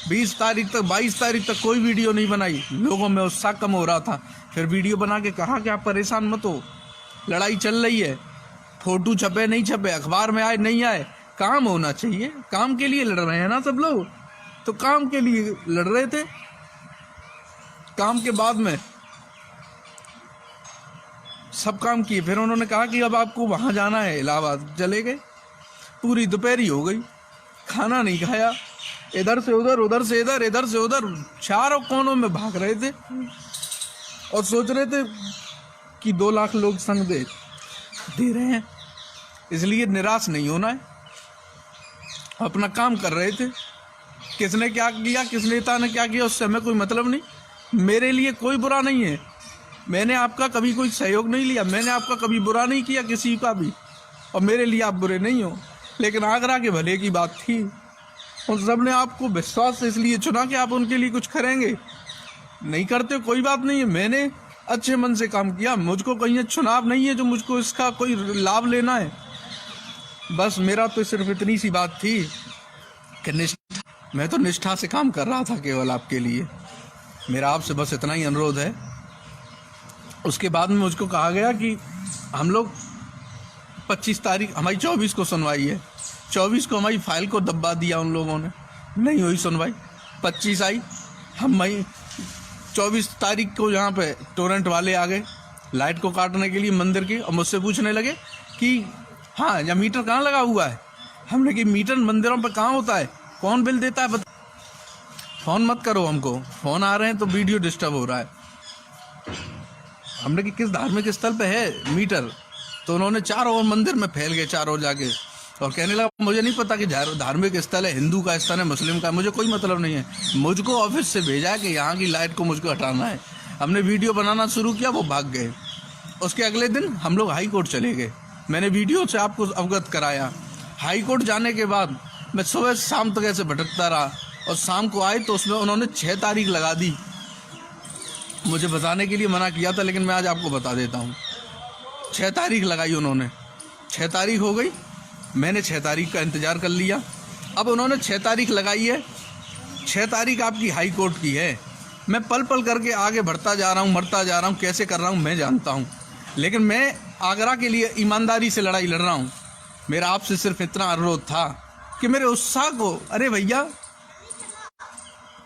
A: 20 तारीख तक 22 तारीख तक कोई वीडियो नहीं बनाई, लोगों में उत्साह कम हो रहा था। फिर वीडियो बना के कहा कि आप परेशान मत हो, लड़ाई चल रही है, फोटो छपे नहीं छपे, अखबार में आए नहीं आए, काम होना चाहिए। काम के लिए लड़ रहे हैं ना सब लोग, तो काम के लिए लड़ रहे थे। काम के बाद में सब काम किए। फिर उन्होंने कहा कि अब आपको वहां जाना है, इलाहाबाद। चले गए, पूरी दोपहरी हो गई, खाना नहीं खाया, इधर से उधर, उधर से इधर, इधर से उधर, चारों कोनों में भाग रहे थे और सोच रहे थे कि 2 लाख लोग संग दे रहे हैं, इसलिए निराश नहीं होना है। अपना काम कर रहे थे। किसने क्या किया, किस नेता ने क्या किया, उससे हमें कोई मतलब नहीं। मेरे लिए कोई बुरा नहीं है, मैंने आपका कभी कोई सहयोग नहीं लिया, मैंने आपका कभी बुरा नहीं किया किसी का भी, और मेरे लिए आप बुरे नहीं हो। लेकिन आगरा के भले की बात थी, उन सब ने आपको विश्वास से इसलिए चुना कि आप उनके लिए कुछ करेंगे। नहीं करते कोई बात नहीं है, मैंने अच्छे मन से काम किया। मुझको कहीं चुनाव नहीं है जो मुझको इसका कोई लाभ लेना है। बस मेरा तो सिर्फ इतनी सी बात थी कि मैं तो निष्ठा से काम कर रहा था केवल आपके लिए। मेरा आपसे बस इतना ही अनुरोध है। उसके बाद में मुझको कहा गया कि हम लोग 25 तारीख, हमारी 24 को सुनवाई है, 24 को हमारी फाइल को दबा दिया उन लोगों ने, नहीं हुई सुनवाई। 25 आई, हम वही 24 तारीख को यहाँ पे टोरेंट वाले आ गए लाइट को काटने के लिए मंदिर की, और मुझसे पूछने लगे कि हाँ या मीटर कहाँ लगा हुआ है। हमने कि मीटर मंदिरों पर कहाँ होता है, कौन बिल देता है, फोन मत करो हमको, फोन आ रहे हैं तो वीडियो डिस्टर्ब हो रहा है। हमने कि किस धार्मिक स्थल पे है मीटर, तो उन्होंने चारों ओर मंदिर में फैल गए, चारों ओर जाके, और कहने लगा मुझे नहीं पता कि धार्मिक स्थल है, हिंदू का स्थल है, मुस्लिम का, मुझे कोई मतलब नहीं है। मुझको ऑफिस से भेजा है कि यहाँ की लाइट को मुझको हटाना है। हमने वीडियो बनाना शुरू किया, वो भाग गए। उसके अगले दिन हम लोग हाई कोर्ट चले गए, मैंने वीडियो से आपको अवगत कराया। हाई कोर्ट जाने के बाद मैं सुबह शाम तक ऐसे भटकता रहा, और शाम को आए तो उसमें उन्होंने 6 तारीख लगा दी। मुझे बताने के लिए मना किया था, लेकिन मैं आज आपको बता देता हूँ। 6 तारीख लगाई उन्होंने, 6 तारीख हो गई, मैंने 6 तारीख का इंतज़ार कर लिया। अब उन्होंने 6 तारीख लगाई है, 6 तारीख आपकी हाई कोर्ट की है। मैं पल पल करके आगे बढ़ता जा रहा हूँ, मरता जा रहा हूँ, कैसे कर रहा हूँ मैं जानता हूँ, लेकिन मैं आगरा के लिए ईमानदारी से लड़ाई लड़ रहा हूँ। मेरा आपसे सिर्फ इतना अनुरोध था कि मेरे उत्साह को, अरे भैया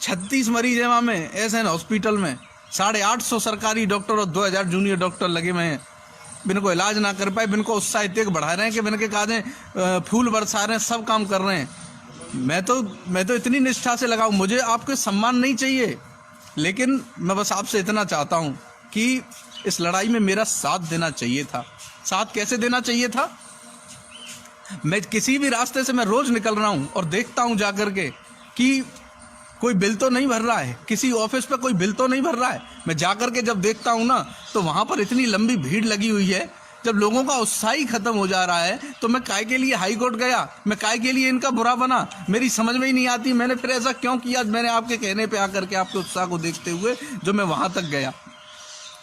A: 36 मरीज है वहाँ में, एसएन हॉस्पिटल में, 850 सरकारी डॉक्टर और 2000 जूनियर डॉक्टर लगे हुए हैं। बिन को इलाज ना कर पाए, बिन को उत्साह इतने बढ़ा रहे हैं कि बिन के काजें फूल बरसा रहे हैं, सब काम कर रहे हैं। मैं तो इतनी निष्ठा से लगाऊं, मुझे आपके सम्मान नहीं चाहिए, लेकिन मैं बस आपसे इतना चाहता हूं कि इस लड़ाई में मेरा साथ देना चाहिए था। साथ कैसे देना चाहिए था? मैं किसी भी रास्ते से मैं रोज निकल रहा हूं और देखता हूं जाकर के कि कोई बिल तो नहीं भर रहा है, किसी ऑफिस पे कोई बिल तो नहीं भर रहा है। मैं जाकर के जब देखता हूं ना, तो वहां पर इतनी लंबी भीड़ लगी हुई है। जब लोगों का उत्साह ही खत्म हो जा रहा है, तो मैं काय के लिए हाई कोर्ट गया, मैं काय के लिए इनका बुरा बना, मेरी समझ में ही नहीं आती मैंने फिर ऐसा क्यों किया। मैंने आपके कहने पे आकर के आपके उत्साह को देखते हुए जो मैं वहां तक गया,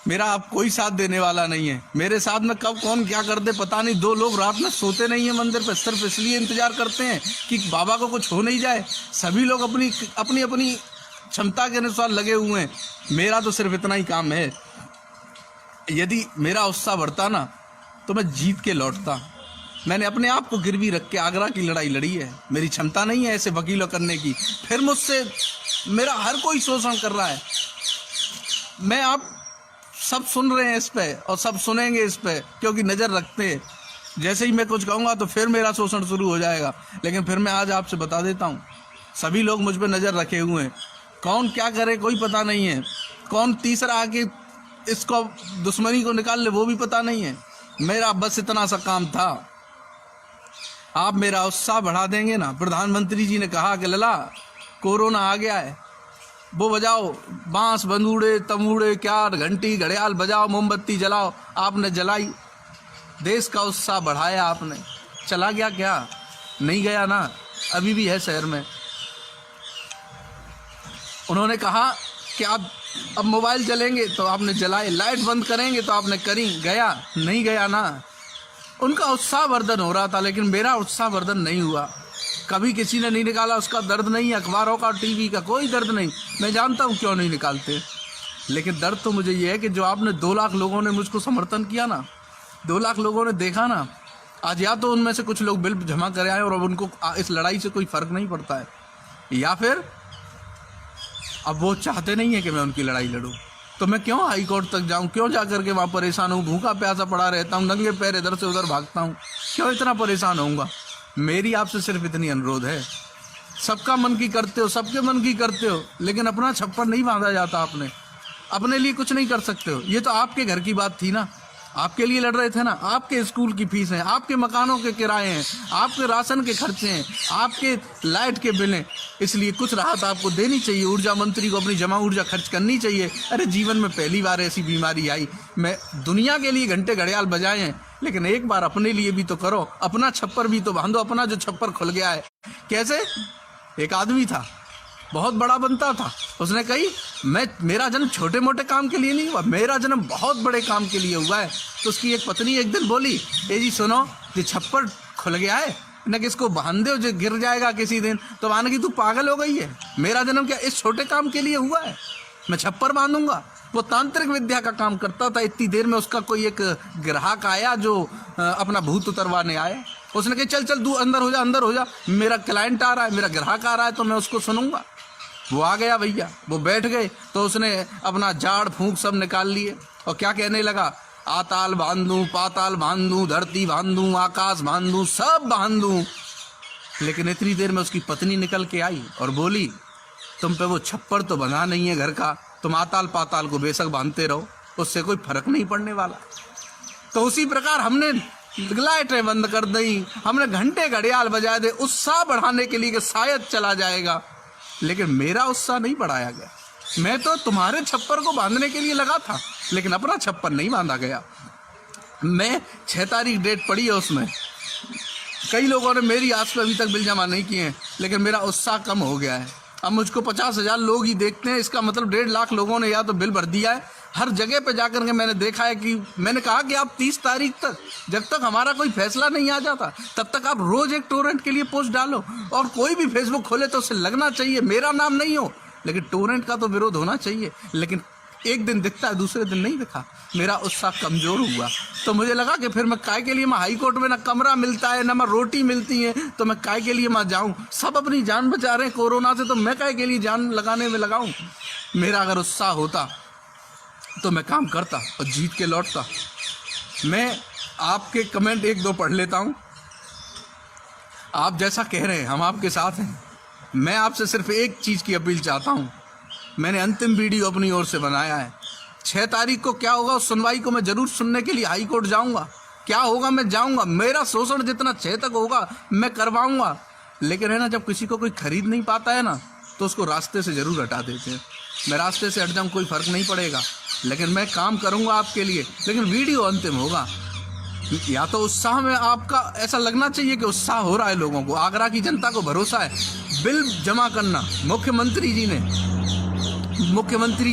A: मेरा आप कोई साथ देने वाला नहीं है। मेरे साथ में कब कौन क्या कर दे पता नहीं। 2 लोग रात में सोते नहीं है मंदिर पे, सिर्फ इसलिए इंतजार करते हैं कि बाबा को कुछ हो नहीं जाए। सभी लोग अपनी अपनी अपनी क्षमता के अनुसार लगे हुए हैं। मेरा तो सिर्फ इतना ही काम है, यदि मेरा उत्साह बढ़ता ना तो मैं जीत के लौटता। मैंने अपने आप को गिरवी रख के आगरा की लड़ाई लड़ी है। मेरी क्षमता नहीं है ऐसे वकीलों करने की। फिर मुझसे मेरा हर कोई शोषण कर रहा है। मैं आप सब सुन रहे हैं इस पे और सब सुनेंगे इस पे, क्योंकि नज़र रखते हैं। जैसे ही मैं कुछ कहूँगा तो फिर मेरा शोषण शुरू हो जाएगा। लेकिन फिर मैं आज आपसे बता देता हूँ, सभी लोग मुझ पे नज़र रखे हुए हैं। कौन क्या करे कोई पता नहीं है, कौन तीसरा आके इसको दुश्मनी को निकाल ले वो भी पता नहीं है। मेरा बस इतना सा काम था, आप मेरा उत्साह बढ़ा देंगे ना। प्रधानमंत्री जी ने कहा कि लला कोरोना आ गया है, वो बजाओ बांस बंदूड़े तमूड़े क्या घंटी घड़ियाल बजाओ, मोमबत्ती जलाओ। आपने जलाई, देश का उत्साह बढ़ाया आपने। चला गया क्या? नहीं गया ना, अभी भी है शहर में। उन्होंने कहा कि आप अब मोबाइल जलेंगे तो आपने जलाए, लाइट बंद करेंगे तो आपने करी, गया? नहीं गया ना। उनका उत्साह वर्धन हो रहा था, लेकिन मेरा उत्साह वर्धन नहीं हुआ। कभी किसी ने नहीं निकाला, उसका दर्द नहीं, अखबारों का टीवी का कोई दर्द नहीं। मैं जानता हूँ क्यों नहीं निकालते, लेकिन दर्द तो मुझे ये है कि जो आपने 2 लाख लोगों ने मुझको समर्थन किया ना, 2 लाख लोगों ने देखा ना, आज या तो उनमें से कुछ लोग बिल जमा कर आए और अब उनको इस लड़ाई से कोई फर्क नहीं पड़ता है, या फिर अब वो चाहते नहीं है कि मैं उनकी लड़ाई लड़ूं। तो मैं क्यों हाई कोर्ट तक जाऊं, क्यों जाकर के वहाँ परेशान हूँ, भूखा प्यासा पड़ा रहता हूँ, नंगे पैर इधर से उधर भागता हूँ, क्यों इतना परेशान होऊंगा। मेरी आपसे सिर्फ इतनी अनुरोध है, सबका मन की करते हो, सबके मन की करते हो, लेकिन अपना छप्पर नहीं बांधा जाता। आपने अपने लिए कुछ नहीं कर सकते हो। ये तो आपके घर की बात थी ना, आपके लिए लड़ रहे थे ना। आपके स्कूल की फीस है, आपके मकानों के किराए हैं, आपके राशन के खर्चे हैं, आपके लाइट के बिल हैं। इसलिए कुछ राहत आपको देनी चाहिए। ऊर्जा मंत्री को अपनी जमा ऊर्जा खर्च करनी चाहिए। अरे जीवन में पहली बार ऐसी बीमारी आई, मैं दुनिया के लिए घंटे घड़ियाल बजाए हैं, लेकिन एक बार अपने लिए भी तो करो, अपना छप्पर भी तो बांधो। अपना जो छप्पर खुल गया है, कैसे? एक आदमी था, बहुत बड़ा बनता था, उसने कही मेरा जन्म छोटे मोटे काम के लिए नहीं हुआ, मेरा जन्म बहुत बड़े काम के लिए हुआ है। तो उसकी एक पत्नी एक दिन बोली, ए जी सुनो, ये छप्पर खुल गया है न, किसको बांध दो जो गिर जाएगा किसी दिन। तो माने कि तू पागल हो गई है, मेरा जन्म क्या इस छोटे काम के लिए हुआ है? मैं छप्पर बांधूंगा? वो तांत्रिक विद्या का काम करता था। इतनी देर में उसका कोई एक ग्राहक आया जो अपना भूत उतरवाने आया। उसने कहा चल चल तू अंदर हो जा, अंदर हो जा, मेरा क्लाइंट आ रहा है, मेरा ग्राहक आ रहा है, तो मैं उसको सुनूंगा। वो आ गया भैया, वो बैठ गए, तो उसने अपना झाड़ फूंक सब निकाल लिए और क्या कहने लगा, आताल बांधूं, पाताल बांधूं, धरती बांधूं, आकाश बांधूं, सब बांधूं। लेकिन इतनी देर में उसकी पत्नी निकल के आई और बोली, तुम पे वो छप्पर तो बना नहीं है घर का, तुम आताल पाताल को बेशक बांधते रहो, उससे कोई फर्क नहीं पड़ने वाला। तो उसी प्रकार हमने लाइटें बंद कर दी, हमने घंटे घड़ियाल बजा दे उत्साह बढ़ाने के लिए कि शायद चला जाएगा, लेकिन मेरा उत्साह नहीं बढ़ाया गया। मैं तो तुम्हारे छप्पर को बांधने के लिए लगा था, लेकिन अपना छप्पर नहीं बांधा गया। मैं 6 तारीख डेट पड़ी है, उसमें कई लोगों ने मेरी आस पे अभी तक बिल जमा नहीं किए हैं, लेकिन मेरा उत्साह कम हो गया है। अब मुझको 50,000 लोग ही देखते हैं, इसका मतलब 1.5 लाख लोगों ने या तो बिल भर दिया है। हर जगह पे जाकर के मैंने देखा है कि मैंने कहा कि आप 30 तारीख तक, जब तक हमारा कोई फैसला नहीं आ जाता, तब तक आप रोज एक टोरेंट के लिए पोस्ट डालो, और कोई भी फेसबुक खोले तो उसे लगना चाहिए मेरा नाम नहीं हो, लेकिन टोरेंट का तो विरोध होना चाहिए। लेकिन एक दिन दिखता है, दूसरे दिन नहीं दिखा। मेरा उत्साह कमजोर हुआ, तो मुझे लगा कि फिर मैं काय के लिए, मैं हाई कोर्ट में ना कमरा मिलता है ना मैं रोटी मिलती है, तो मैं काय के लिए मैं जाऊं। सब अपनी जान बचा रहे हैं कोरोना से, तो मैं काय के लिए जान लगाने में लगाऊं। मेरा अगर उत्साह होता तो मैं काम करता और जीत के लौटता। मैं आपके कमेंट एक दो पढ़ लेता हूं। आप जैसा कह रहे हैं हम आपके साथ हैं। मैं आपसे सिर्फ एक चीज़ की अपील चाहता हूं। मैंने अंतिम वीडियो अपनी ओर से बनाया है। 6 तारीख को क्या होगा उस सुनवाई को मैं जरूर सुनने के लिए हाई कोर्ट जाऊंगा। क्या होगा मैं जाऊंगा, मेरा शोषण जितना 6 तक होगा मैं करवाऊंगा। लेकिन है ना, जब किसी को कोई खरीद नहीं पाता है ना तो उसको रास्ते से जरूर हटा देते हैं। मैं रास्ते से हट जाऊँ कोई फर्क नहीं पड़ेगा, लेकिन मैं काम करूंगा आपके लिए। लेकिन वीडियो अंतिम होगा। या तो उत्साह में आपका ऐसा लगना चाहिए कि उत्साह हो रहा है लोगों को, आगरा की जनता को भरोसा है। बिल जमा करना, मुख्यमंत्री जी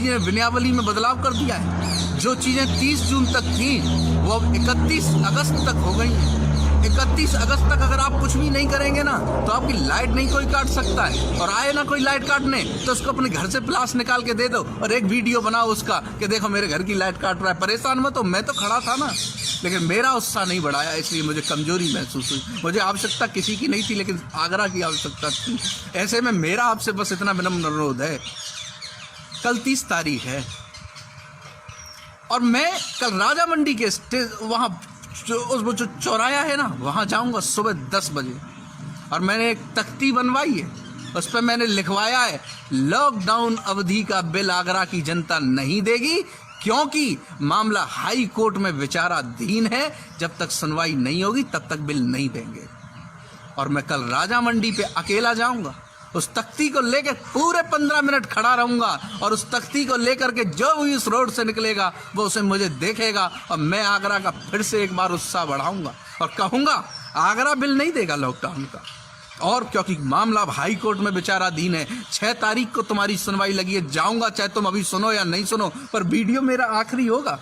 A: ने विनयावली में बदलाव कर दिया है। जो चीजें 30 जून तक थी वो अब 31 अगस्त तक हो गई हैं। 31 अगस्त तक अगर आप कुछ भी नहीं करेंगे ना तो आपकी लाइट नहीं कोई काट सकता है। और आए ना कोई लाइट काटने तो उसको अपने घर से प्लास निकाल के दे दो और एक वीडियो बनाओ उसका कि देखो मेरे घर की लाइट काट रहा है। परेशान मत हो, मैं तो खड़ा था ना, लेकिन मेरा उत्साह नहीं बढ़ाया, इसलिए मुझे कमजोरी महसूस हुई। मुझे आवश्यकता किसी की नहीं थी, लेकिन आगरा की आवश्यकता थी। ऐसे में मेरा आपसे बस इतना विनम्र अनुरोध है, कल 30 तारीख है और मैं कल राजा मंडी के वहां जो चौराया है ना वहां जाऊंगा सुबह 10 बजे। और मैंने एक तख्ती बनवाई है, उस पर मैंने लिखवाया है लॉकडाउन अवधि का बिल आगरा की जनता नहीं देगी, क्योंकि मामला हाई कोर्ट में विचाराधीन है। जब तक सुनवाई नहीं होगी तब तक बिल नहीं देंगे। और मैं कल राजा मंडी पे अकेला जाऊंगा, उस तख्ती को लेकर पूरे 15 मिनट खड़ा रहूंगा और उस तख्ती को लेकर के जो भी इस रोड से निकलेगा वो उसे मुझे देखेगा। और मैं आगरा का फिर से एक बार उत्साह बढ़ाऊंगा और कहूंगा आगरा बिल नहीं देगा लॉकडाउन का। और क्योंकि मामला अब हाई कोर्ट में विचाराधीन है, 6 तारीख को तुम्हारी सुनवाई लगी है, जाऊंगा चाहे तुम अभी सुनो या नहीं सुनो, पर वीडियो मेरा आखिरी होगा।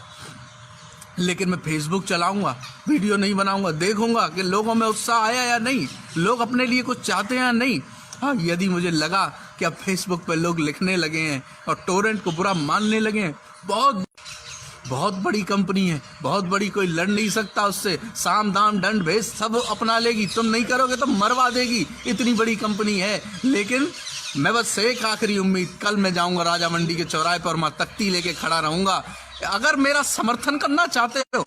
A: लेकिन मैं फेसबुक चलाऊंगा, वीडियो नहीं बनाऊंगा, देखूंगा कि लोगों में उत्साह आया या नहीं, लोग अपने लिए कुछ चाहते हैं या नहीं। हाँ, यदि मुझे लगा कि अब फेसबुक पे लोग लिखने लगे हैं और टोरेंट को बुरा मानने लगे हैं, बहुत बड़ी कंपनी है, बहुत बड़ी, कोई लड़ नहीं सकता उससे, साम दाम दंड भेद सब अपना लेगी, तुम नहीं करोगे तो मरवा देगी, इतनी बड़ी कंपनी है। लेकिन मैं बस एक आखिरी उम्मीद, कल मैं जाऊंगा राजा मंडी के चौराहे पर, मैं तख्ती लेके खड़ा रहूंगा। अगर मेरा समर्थन करना चाहते हो,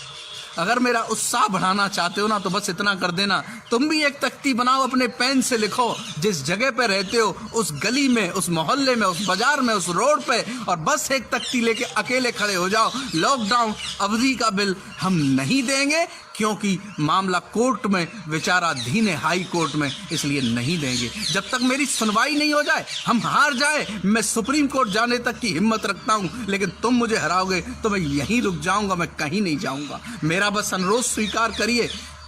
A: अगर मेरा उत्साह बढ़ाना चाहते हो ना तो बस इतना कर देना, तुम भी एक तख्ती बनाओ, अपने पेन से लिखो जिस जगह पे रहते हो, उस गली में, उस मोहल्ले में, उस बाजार में, उस रोड पे, और बस एक तख्ती लेके अकेले खड़े हो जाओ, लॉकडाउन अवधि का बिल हम नहीं देंगे, क्योंकि मामला कोर्ट में विचाराधीन है, हाई कोर्ट में, इसलिए नहीं देंगे। जब तक मेरी सुनवाई नहीं हो जाए, हम हार जाए, मैं सुप्रीम कोर्ट जाने तक की हिम्मत रखता हूं, लेकिन तुम मुझे हराओगे तो मैं यहीं रुक जाऊंगा, मैं कहीं नहीं जाऊंगा। मेरा बस अनुरोध स्वीकार करिए,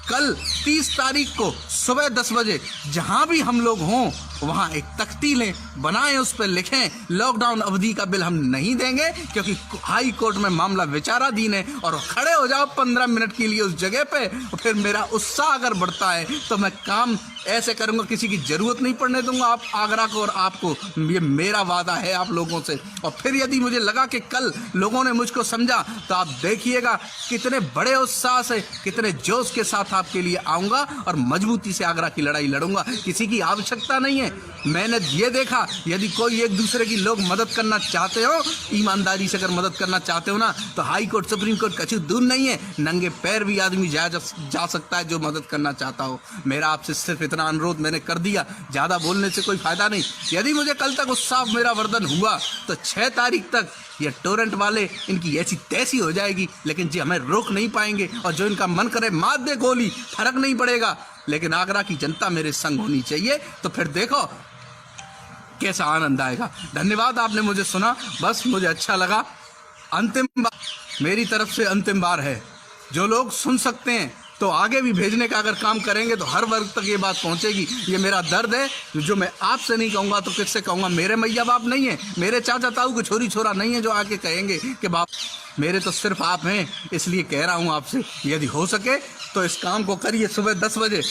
A: कल 30 तारीख को सुबह 10 बजे जहां भी हम लोग हों वहां एक तख्ती लें, बनाएं, उस पर लिखें लॉकडाउन अवधि का बिल हम नहीं देंगे, क्योंकि हाई कोर्ट में मामला विचाराधीन है, और खड़े हो जाओ 15 मिनट के लिए उस जगह पे। और फिर मेरा उत्साह अगर बढ़ता है तो मैं काम ऐसे करूंगा, किसी की जरूरत नहीं पड़ने दूंगा आप आगरा को और आपको, ये मेरा वादा है आप लोगों से। और फिर यदि मुझे लगा कि कल लोगों ने मुझको समझा तो आप देखिएगा कितने बड़े उत्साह से, कितने जोश के साथ आपके लिए आऊंगा और मजबूती से आगरा की लड़ाई लड़ूंगा। किसी की आवश्यकता नहीं है। मैंने ये देखा, यदि कोई एक दूसरे की लोग मदद करना चाहते हो, ईमानदारी से अगर मदद करना चाहते हो ना, तो हाई कोर्ट सुप्रीम कोर्ट कुछ दूर नहीं है, नंगे पैर भी आदमी जा सकता है जो मदद करना चाहता हो। मेरा आपसे सिर्फ इतना अनुरोध मैंने कर दिया, ज्यादा बोलने से कोई फायदा नहीं। यदि मुझे कल तक उत्साह मेरा वर्धन हुआ तो 6 तारीख तक ये टोरेंट वाले, इनकी ऐसी तैसी हो जाएगी, लेकिन जी हमें रोक नहीं पाएंगे। और जो इनका मन करे मार दे गोली, फर्क नहीं पड़ेगा, लेकिन आगरा की जनता मेरे संग होनी चाहिए, तो फिर देखो कैसा आनंद आएगा। धन्यवाद, आपने मुझे सुना, बस मुझे अच्छा लगा। अंतिम बार, मेरी तरफ से अंतिम बार है, जो लोग सुन सकते हैं तो आगे भी भेजने का अगर काम करेंगे तो हर वर्ग तक ये बात पहुंचेगी। ये मेरा दर्द है, जो मैं आपसे नहीं कहूँगा तो किससे कहूँगा। मेरे मैया बाप नहीं है, मेरे चाचा ताऊ को छोरी छोरा नहीं है जो आके कहेंगे कि बाप, मेरे तो सिर्फ आप हैं, इसलिए कह रहा हूँ आपसे, यदि हो सके तो इस काम को करिए। सुबह 10 बजे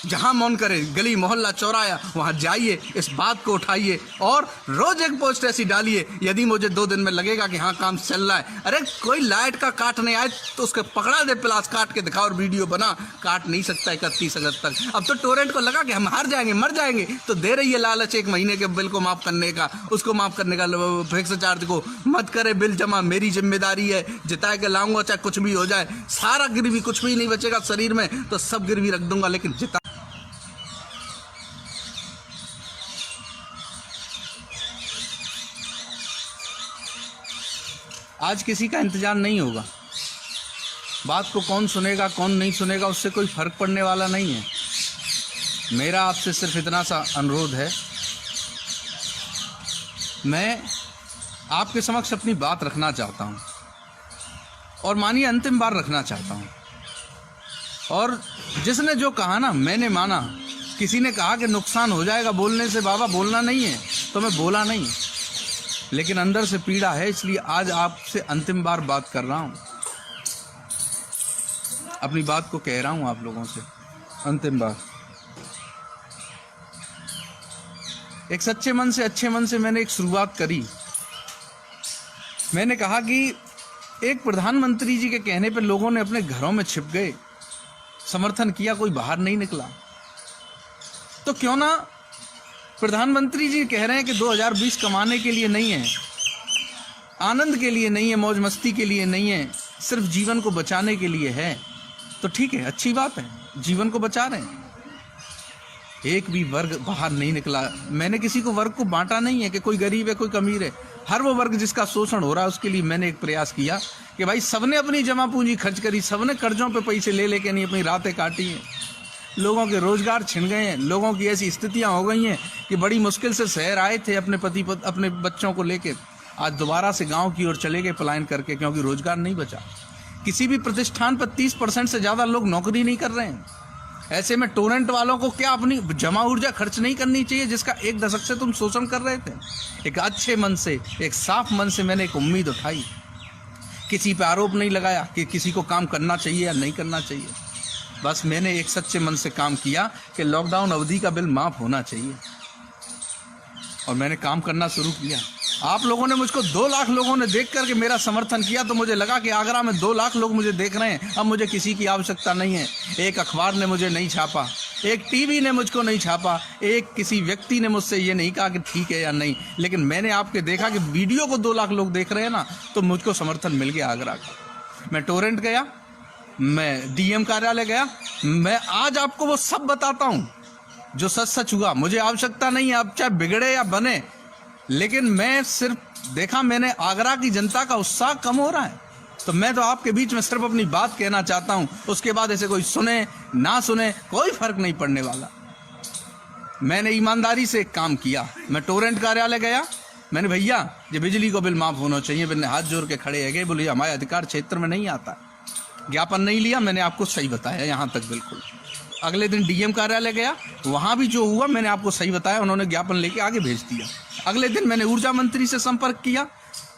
A: जहां मन करे, गली मोहल्ला चौराया, वहां जाइए, इस बात को उठाइए और रोज एक पोस्ट ऐसी डालिए। यदि मुझे 2 दिन में लगेगा कि हाँ काम चल रहा है, अरे कोई लाइट का काटने आए तो उसके पकड़ा दे, प्लास काट के दिखा और वीडियो बना। काट नहीं सकता 31 अगस्त तक। अब तो टोरेंट को लगा कि हम हार जाएंगे, मर जाएंगे, तो दे रही है लालच 1 महीने के बिल को माफ करने का, उसको माफ करने का, फिक्स चार्ज को मत करे बिल जमा, मेरी जिम्मेदारी है। है, जिता के लाऊंगा चाहे कुछ भी हो जाए, सारा गिरवी, कुछ भी नहीं बचेगा शरीर में तो सब गिरवी रख दूंगा, लेकिन जिता। आज किसी का इंतजार नहीं होगा, बात को कौन सुनेगा कौन नहीं सुनेगा उससे कोई फर्क पड़ने वाला नहीं है। मेरा आपसे सिर्फ इतना सा अनुरोध है, मैं आपके समक्ष अपनी बात रखना चाहता हूं और मानिए अंतिम बार रखना चाहता हूं। और जिसने जो कहा ना मैंने माना। किसी ने कहा कि नुकसान हो जाएगा बोलने से, बाबा बोलना नहीं है तो मैं बोला नहीं, लेकिन अंदर से पीड़ा है, इसलिए आज आपसे अंतिम बार बात कर रहा हूं, अपनी बात को कह रहा हूं आप लोगों से अंतिम बार। एक सच्चे मन से, अच्छे मन से मैंने एक शुरुआत करी। मैंने कहा कि एक प्रधानमंत्री जी के कहने पर लोगों ने अपने घरों में छिप गए, समर्थन किया, कोई बाहर नहीं निकला। तो क्यों ना प्रधानमंत्री जी कह रहे हैं कि 2020 कमाने के लिए नहीं है, आनंद के लिए नहीं है, मौज मस्ती के लिए नहीं है, सिर्फ जीवन को बचाने के लिए है। तो ठीक है, अच्छी बात है, जीवन को बचा रहे हैं। एक भी वर्ग बाहर नहीं निकला। मैंने किसी को वर्ग को बांटा नहीं है कि कोई गरीब है कोई अमीर है। हर वो वर्ग जिसका शोषण हो रहा है उसके लिए मैंने एक प्रयास किया कि भाई सबने अपनी जमा पूंजी खर्च करी, सबने कर्जों पे पैसे ले लेके नहीं अपनी रातें काटी हैं, लोगों के रोजगार छिन गए हैं, लोगों की ऐसी स्थितियां हो गई हैं कि बड़ी मुश्किल से शहर आए थे अपने बच्चों को लेके, आज दोबारा से गाँव की ओर चले गए पलायन करके, क्योंकि रोजगार नहीं बचा। किसी भी प्रतिष्ठान पर 30% से ज़्यादा लोग नौकरी नहीं कर रहे हैं। ऐसे में टोरेंट वालों को क्या अपनी जमा ऊर्जा खर्च नहीं करनी चाहिए जिसका एक दशक से तुम शोषण कर रहे थे? एक अच्छे मन से, एक साफ मन से मैंने एक उम्मीद उठाई, किसी पे आरोप नहीं लगाया कि किसी को काम करना चाहिए या नहीं करना चाहिए। बस मैंने एक सच्चे मन से काम किया कि लॉकडाउन अवधि का बिल माफ होना चाहिए और मैंने काम करना शुरू किया। आप लोगों ने मुझको 2 लाख लोगों ने देख करके मेरा समर्थन किया, तो मुझे लगा कि आगरा में 2 लाख लोग मुझे देख रहे हैं, अब मुझे किसी की आवश्यकता नहीं है। एक अखबार ने मुझे नहीं छापा, एक टीवी ने मुझको नहीं छापा, एक किसी व्यक्ति ने मुझसे ये नहीं कहा कि ठीक है या नहीं, लेकिन मैंने आपके देखा कि वीडियो को 2 लाख लोग देख रहे हैं ना, तो मुझको समर्थन मिल गया आगरा का। मैं टोरेंट गया, मैं डीएम कार्यालय गया, मैं आज आपको वो सब बताता हूँ जो सच सच हुआ। मुझे आवश्यकता नहीं है अब चाहे बिगड़े या बने, लेकिन मैं सिर्फ देखा मैंने आगरा की जनता का उत्साह कम हो रहा है, तो मैं तो आपके बीच में सिर्फ अपनी बात कहना चाहता हूं। उसके बाद ऐसे कोई सुने ना सुने कोई फर्क नहीं पड़ने वाला। मैंने ईमानदारी से एक काम किया। मैं टोरेंट कार्यालय गया, मैंने भैया ये बिजली को बिल माफ होना चाहिए, मैंने हाथ जोड़ के खड़े है गए, बोले हमारे अधिकार क्षेत्र में नहीं आता। ज्ञापन नहीं लिया, मैंने आपको सही बताया यहाँ तक बिल्कुल। अगले दिन डीएम कार्यालय गया, वहाँ भी जो हुआ मैंने आपको सही बताया, उन्होंने ज्ञापन लेके आगे भेज दिया। अगले दिन मैंने ऊर्जा मंत्री से संपर्क किया,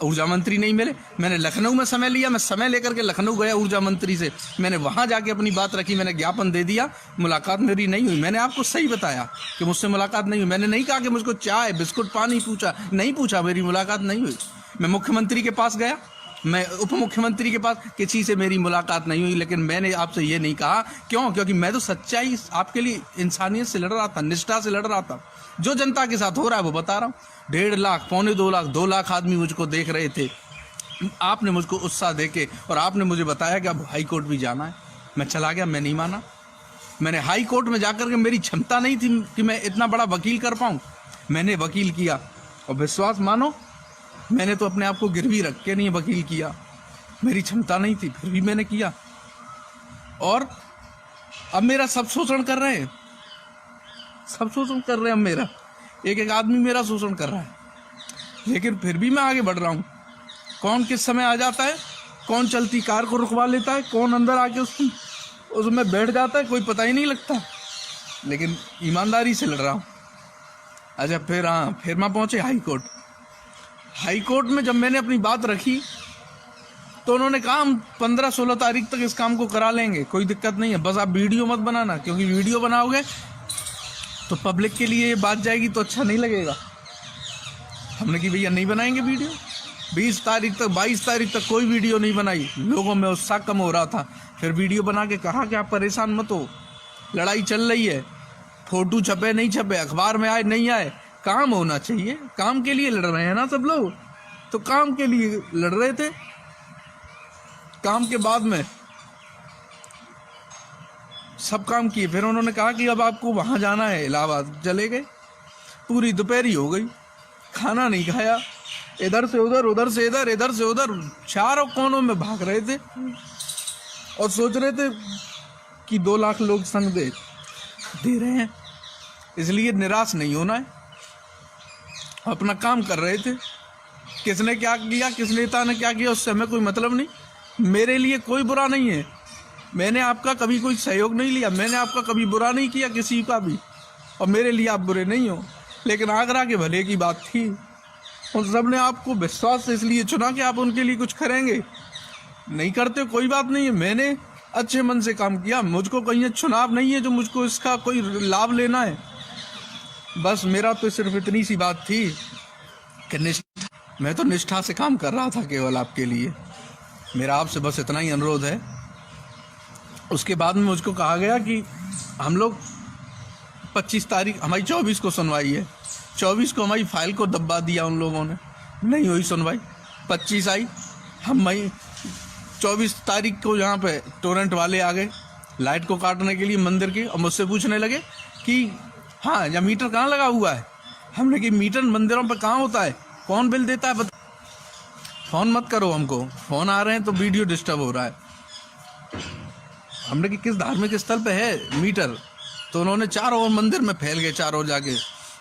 A: ऊर्जा मंत्री नहीं मिले। मैंने लखनऊ में समय लिया, मैं समय लेकर के लखनऊ गया ऊर्जा मंत्री से, मैंने वहाँ जाके अपनी बात रखी, मैंने ज्ञापन दे दिया। मुलाकात मेरी नहीं हुई, मैंने आपको सही बताया कि मुझसे मुलाकात नहीं हुई। मैंने नहीं कहा कि मुझको चाय बिस्कुट पानी पूछा, नहीं पूछा, मेरी मुलाकात नहीं हुई। मैं मुख्यमंत्री के पास गया, मैं उप मुख्यमंत्री के पास, किसी से मेरी मुलाकात नहीं हुई, लेकिन मैंने आपसे ये नहीं कहा। क्यों? क्योंकि मैं तो सच्चाई आपके लिए इंसानियत से लड़ रहा था, निष्ठा से लड़ रहा था। जो जनता के साथ हो रहा है वो बता रहा हूँ। 1.5 लाख, 2.25 लाख, 2 लाख आदमी मुझको देख रहे थे। आपने मुझको उत्साह देके और आपने मुझे बताया कि अब हाई कोर्ट भी जाना है। मैं चला गया, मैं नहीं माना। मैंने हाई कोर्ट में जाकर के, मेरी क्षमता नहीं थी कि मैं इतना बड़ा वकील कर पाऊँ, मैंने वकील किया। और विश्वास मानो, मैंने तो अपने आप को गिरवी रख के नहीं वकील किया, मेरी क्षमता नहीं थी, फिर भी मैंने किया। और अब मेरा सब शोषण कर रहे हैं, सब शोषण कर रहे हैं। अब मेरा एक आदमी मेरा शोषण कर रहा है, लेकिन फिर भी मैं आगे बढ़ रहा हूँ। कौन किस समय आ जाता है, कौन चलती कार को रुकवा लेता है, कौन अंदर आके उसमें बैठ जाता है, कोई पता ही नहीं लगता। लेकिन ईमानदारी से लड़ रहा हूँ। अच्छा, फिर मैं पहुंचे हाई कोर्ट। हाई कोर्ट में जब मैंने अपनी बात रखी तो उन्होंने कहा हम 15-16 तारीख तक इस काम को करा लेंगे, कोई दिक्कत नहीं है, बस आप वीडियो मत बनाना, क्योंकि वीडियो बनाओगे तो पब्लिक के लिए ये बात जाएगी तो अच्छा नहीं लगेगा। हमने कि भैया नहीं बनाएंगे वीडियो। 20 तारीख तक, 22 तारीख तक कोई वीडियो नहीं बनाई। लोगों में उत्साह कम हो रहा था। फिर वीडियो बना के कहा कि आप परेशान मत हो, लड़ाई चल रही है, फोटो छपे नहीं छपे, अखबार में आए नहीं आए, काम होना चाहिए। काम के लिए लड़ रहे हैं ना सब लोग, तो काम के लिए लड़ रहे थे। काम के बाद में सब काम किए। फिर उन्होंने कहा कि अब आपको वहां जाना है, इलाहाबाद चले गए। पूरी दोपहरी हो गई, खाना नहीं खाया, इधर से उधर, उधर से इधर, इधर से उधर, चारों कोनों में भाग रहे थे और सोच रहे थे कि 2 लाख लोग संग दे रहे हैं, इसलिए निराश नहीं होना है। अपना काम कर रहे थे। किसने क्या किया, किस नेता ने क्या किया, उससे हमें कोई मतलब नहीं। मेरे लिए कोई बुरा नहीं है, मैंने आपका कभी कोई सहयोग नहीं लिया, मैंने आपका कभी बुरा नहीं किया किसी का भी, और मेरे लिए आप बुरे नहीं हो। लेकिन आगरा के भले की बात थी, उन सब ने आपको विश्वास से इसलिए चुना कि आप उनके लिए कुछ करेंगे। नहीं करते कोई बात नहीं है, मैंने अच्छे मन से काम किया। मुझको कहीं चुनाव नहीं है जो मुझको इसका कोई लाभ लेना है। बस मेरा तो सिर्फ इतनी सी बात थी कि मैं तो निष्ठा से काम कर रहा था केवल आपके लिए। मेरा आपसे बस इतना ही अनुरोध है। उसके बाद में मुझको कहा गया कि हम लोग 25 तारीख, हमारी 24 को सुनवाई है, 24 को हमारी फाइल को दबा दिया उन लोगों ने, नहीं हुई सुनवाई। 25 आई, हम मई 24 तारीख को यहाँ पे टोरेंट वाले आ गए लाइट को काटने के लिए मंदिर के, और मुझसे पूछने लगे कि हाँ या मीटर कहाँ लगा हुआ है। हमने कि मीटर मंदिरों पे कहाँ होता है, कौन बिल देता है, फोन मत करो हमको, फोन आ रहे हैं तो वीडियो डिस्टर्ब हो रहा है। हमने कि किस धार्मिक स्थल पे है मीटर, तो उन्होंने चारों ओर मंदिर में फैल गए चारों ओर जाके,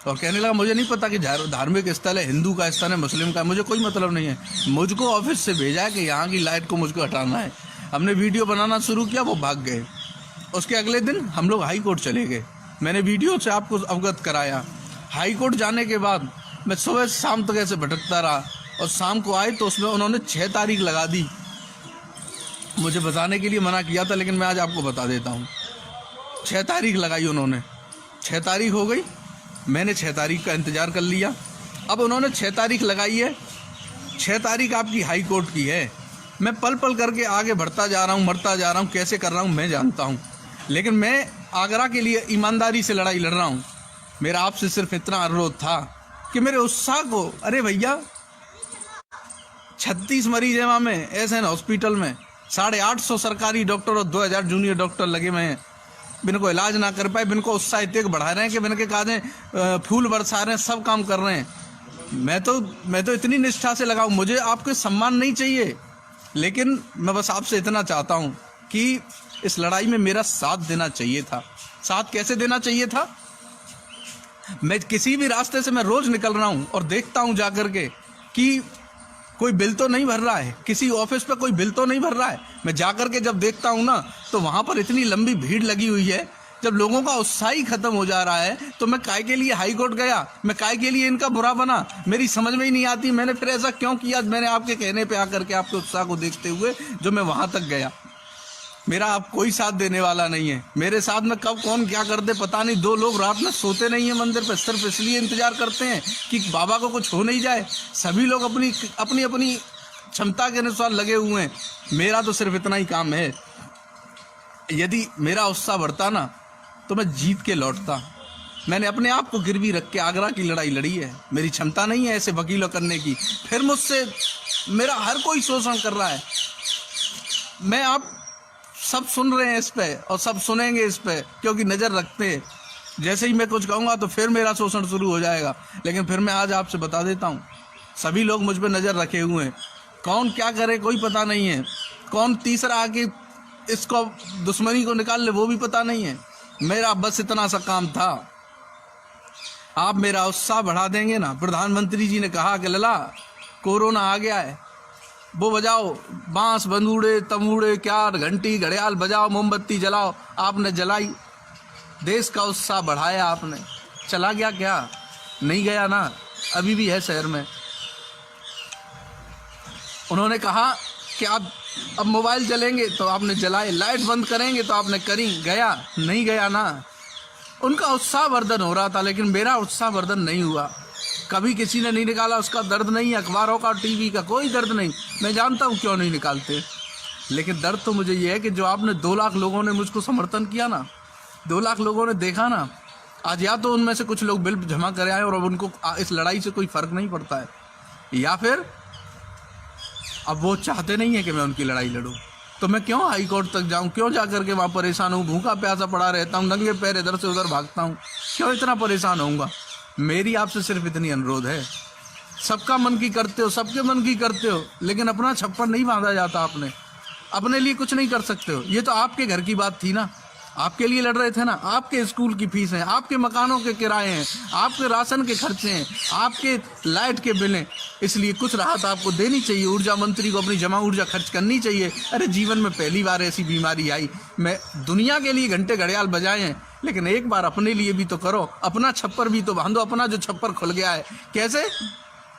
A: और कहने लगा मुझे नहीं पता कि धार्मिक स्थल है, हिंदू का स्थल है, मुस्लिम का, मुझे कोई मतलब नहीं है। मुझको ऑफिस से भेजा है कि यहाँ की लाइट को मुझको हटाना है। हमने वीडियो बनाना शुरू किया, वो भाग गए। उसके अगले दिन हम लोग हाई कोर्ट चले गए, मैंने वीडियो से आपको अवगत कराया। हाई कोर्ट जाने के बाद मैं सुबह शाम तक ऐसे भटकता रहा, और शाम को आए तो उसमें उन्होंने 6 तारीख लगा दी। मुझे बताने के लिए मना किया था, लेकिन मैं आज आपको बता देता हूँ। 6 तारीख लगाई उन्होंने, 6 तारीख हो गई, मैंने 6 तारीख का इंतज़ार कर लिया। अब उन्होंने 6 तारीख लगाई है, 6 तारीख आपकी हाई कोर्ट की है। मैं पल पल करके आगे बढ़ता जा रहा हूँ, मरता जा रहा हूँ, कैसे कर रहा हूँ मैं जानता हूँ, लेकिन मैं आगरा के लिए ईमानदारी से लड़ाई लड़ रहा हूँ। मेरा आपसे सिर्फ इतना अनुरोध था कि मेरे उत्साह को, अरे भैया 36 मरीज है वहाँ में एसएन हॉस्पिटल में, 850 सरकारी डॉक्टर और 2000 जूनियर डॉक्टर लगे हुए हैं, बिन को इलाज ना कर पाए, बिन को उत्साह इतने बढ़ा रहे हैं कि बिन के काजें फूल बरसा रहे हैं, सब काम कर रहे हैं। मैं तो इतनी निष्ठा से लगा हूँ। मुझे आपके सम्मान नहीं चाहिए, लेकिन मैं बस आपसे इतना चाहता हूँ कि इस लड़ाई में मेरा साथ देना चाहिए था। साथ कैसे देना चाहिए था, मैं किसी भी रास्ते से मैं रोज निकल रहा हूँ और देखता हूँ जाकर के कि कोई बिल तो नहीं भर रहा है, किसी ऑफिस पे कोई बिल तो नहीं भर रहा है। मैं जाकर के जब देखता हूँ ना, तो वहां पर इतनी लंबी भीड़ लगी हुई है। जब लोगों का उत्साह ही खत्म हो जा रहा है, तो मैं काय के लिए हाई कोर्ट गया, मैं काय के लिए इनका बुरा बना, मेरी समझ में ही नहीं आती मैंने फिर ऐसा क्यों किया। मैंने आपके कहने पे आकर के, आपके उत्साह को देखते हुए जो मैं वहां तक गया। मेरा आप कोई साथ देने वाला नहीं है। मेरे साथ में कब कौन क्या कर दे पता नहीं। 2 लोग रात में सोते नहीं है मंदिर पे, सिर्फ इसलिए इंतजार करते हैं कि बाबा को कुछ हो नहीं जाए। सभी लोग अपनी अपनी अपनी क्षमता के अनुसार लगे हुए हैं। मेरा तो सिर्फ इतना ही काम है। यदि मेरा उत्साह बढ़ता ना, तो मैं जीत के लौटता। मैंने अपने आप को गिरवी रख के आगरा की लड़ाई लड़ी है। मेरी क्षमता नहीं है ऐसे वकीलों करने की। फिर मुझसे मेरा हर कोई शोषण कर रहा है। मैं आप सब सुन रहे हैं इस पे, और सब सुनेंगे इस पे, क्योंकि नज़र रखते हैं। जैसे ही मैं कुछ कहूँगा तो फिर मेरा शोषण शुरू हो जाएगा। लेकिन फिर मैं आज आपसे बता देता हूँ, सभी लोग मुझ पे नज़र रखे हुए हैं। कौन क्या करे कोई पता नहीं है, कौन तीसरा आके इसको दुश्मनी को निकाल ले वो भी पता नहीं है। मेरा बस इतना सा काम था। आप मेरा उत्साह बढ़ा देंगे ना। प्रधानमंत्री जी ने कहा कि लला कोरोना आ गया है, वो बजाओ बांस बंदूड़े तमूड़े क्या घंटी घड़ियाल बजाओ, मोमबत्ती जलाओ। आपने जलाई, देश का उत्साह बढ़ाया आपने। चला गया क्या? नहीं गया ना, अभी भी है शहर में। उन्होंने कहा कि आप अब मोबाइल जलेंगे तो आपने जलाए, लाइट बंद करेंगे तो आपने करी, गया नहीं गया ना। उनका उत्साह वर्धन हो रहा था, लेकिन मेरा उत्साह वर्धन नहीं हुआ। कभी किसी ने नहीं निकाला, उसका दर्द नहीं, अखबारों का टीवी का कोई दर्द नहीं। मैं जानता हूँ क्यों नहीं निकालते, लेकिन दर्द तो मुझे ये है कि जो आपने 2 लाख लोगों ने मुझको समर्थन किया ना, 2 लाख लोगों ने देखा ना, आज या तो उनमें से कुछ लोग बिल जमा करे आए और अब उनको इस लड़ाई से कोई फर्क नहीं पड़ता है, या फिर अब वो चाहते नहीं है कि मैं उनकी लड़ाई लड़ूं। तो मैं क्यों हाई कोर्ट तक जाऊं, क्यों जा करके वहां परेशान हूं, भूखा प्यासा पड़ा रहता हूं, नंगे पैर इधर से उधर भागता हूं, क्यों इतना परेशान होऊंगा। मेरी आपसे सिर्फ इतनी अनुरोध है, सबका मन की करते हो, सबके मन की करते हो, लेकिन अपना छप्पर नहीं बांधा जाता। आपने अपने लिए कुछ नहीं कर सकते हो। ये तो आपके घर की बात थी ना, आपके लिए लड़ रहे थे ना। आपके स्कूल की फीस है, आपके मकानों के किराए हैं, आपके राशन के खर्चे हैं, आपके लाइट के बिल हैं, इसलिए कुछ राहत आपको देनी चाहिए। ऊर्जा मंत्री को अपनी जमा ऊर्जा खर्च करनी चाहिए। अरे जीवन में पहली बार ऐसी बीमारी आई, मैं दुनिया के लिए घंटे घड़ियाल बजाए हैं, लेकिन एक बार अपने लिए भी तो करो, अपना छप्पर भी तो बांधो। अपना जो छप्पर खुल गया है, कैसे?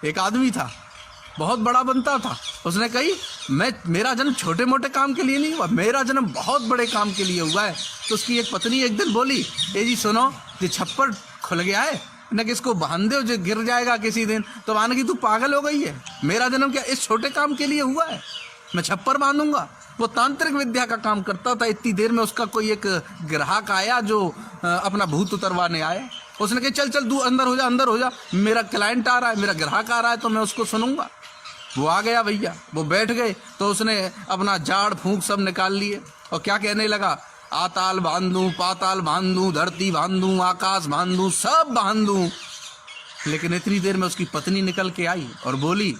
A: एक आदमी था, बहुत बड़ा बनता था, उसने कही मेरा जन्म छोटे मोटे काम के लिए नहीं हुआ, मेरा जन्म बहुत बड़े काम के लिए हुआ है। तो उसकी एक पत्नी एक दिन बोली, ए जी सुनो, ये छप्पर खुल गया है न, किसको बांध दो, जो गिर जाएगा किसी दिन। तो माने कि तू पागल हो गई है, मेरा जन्म क्या इस छोटे काम के लिए हुआ है, मैं छप्पर बांधूंगा। वो तांत्रिक विद्या का काम करता था। इतनी देर में उसका कोई एक ग्राहक आया जो अपना भूत उतरवाने आया। उसने कहा चल चल तू अंदर हो जा, अंदर हो जा, मेरा क्लाइंट आ रहा है, मेरा ग्राहक आ रहा है, तो मैं उसको सुनूंगा। वो आ गया भैया, वो बैठ गए, तो उसने अपना झाड़ फूंक सब निकाल लिए और क्या कहने लगा, आताल बांधूं, पाताल बांधूं, धरती बांधूं, आकाश बांधूं, सब बांधूं। लेकिन इतनी देर में उसकी पत्नी निकल के आई और बोली,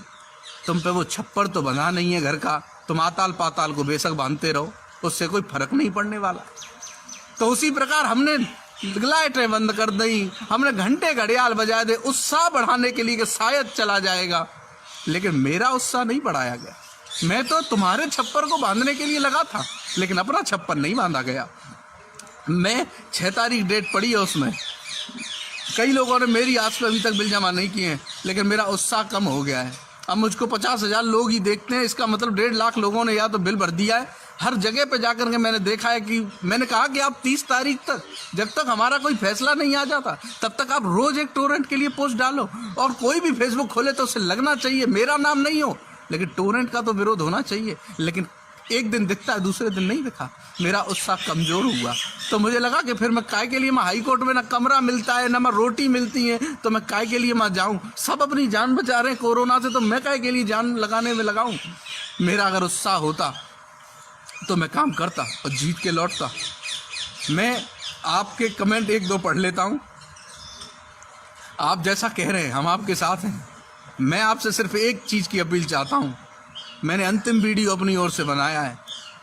A: तुम पे वो छप्पर तो बना नहीं है घर का, तुम आताल पाताल को बेशक बांधते रहो, उससे कोई फर्क नहीं पड़ने वाला। तो उसी प्रकार हमने लाइटें बंद कर दी, हमने घंटे घड़ियाल बजा दे उत्साह बढ़ाने के लिए कि शायद चला जाएगा, लेकिन मेरा उत्साह नहीं बढ़ाया गया। मैं तो तुम्हारे छप्पर को बांधने के लिए लगा था, लेकिन अपना छप्पर नहीं बांधा गया। मैं 6 तारीख डेट पड़ी है, उसमें कई लोगों ने मेरी आस पे अभी तक बिल जमा नहीं किए हैं, लेकिन मेरा उत्साह कम हो गया है। अब मुझको 50,000 लोग ही देखते हैं, इसका मतलब 1.5 लाख लोगों ने या तो बिल भर दिया है। हर जगह पे जाकर के मैंने देखा है कि मैंने कहा कि आप 30 तारीख तक, जब तक हमारा कोई फैसला नहीं आ जाता, तब तक आप रोज एक टोरेंट के लिए पोस्ट डालो, और कोई भी फेसबुक खोले तो उसे लगना चाहिए मेरा नाम नहीं हो, लेकिन टोरेंट का तो विरोध होना चाहिए। लेकिन एक दिन दिखता है, दूसरे दिन नहीं दिखा, मेरा उत्साह कमजोर हुआ। तो मुझे लगा कि फिर मैं काय के लिए, मैं हाई कोर्ट में ना कमरा मिलता है, ना मैं रोटी मिलती है, तो मैं काय के लिए मैं जाऊं। सब अपनी जान बचा रहे हैं कोरोना से, तो मैं काय के लिए जान लगाने में लगाऊं। मेरा अगर उत्साह होता तो मैं काम करता और जीत के लौटता। मैं आपके कमेंट 1-2 पढ़ लेता हूं। आप जैसा कह रहे हैं हम आपके साथ हैं। मैं आपसे सिर्फ एक चीज की अपील चाहता हूं। मैंने अंतिम वीडियो अपनी ओर से बनाया है।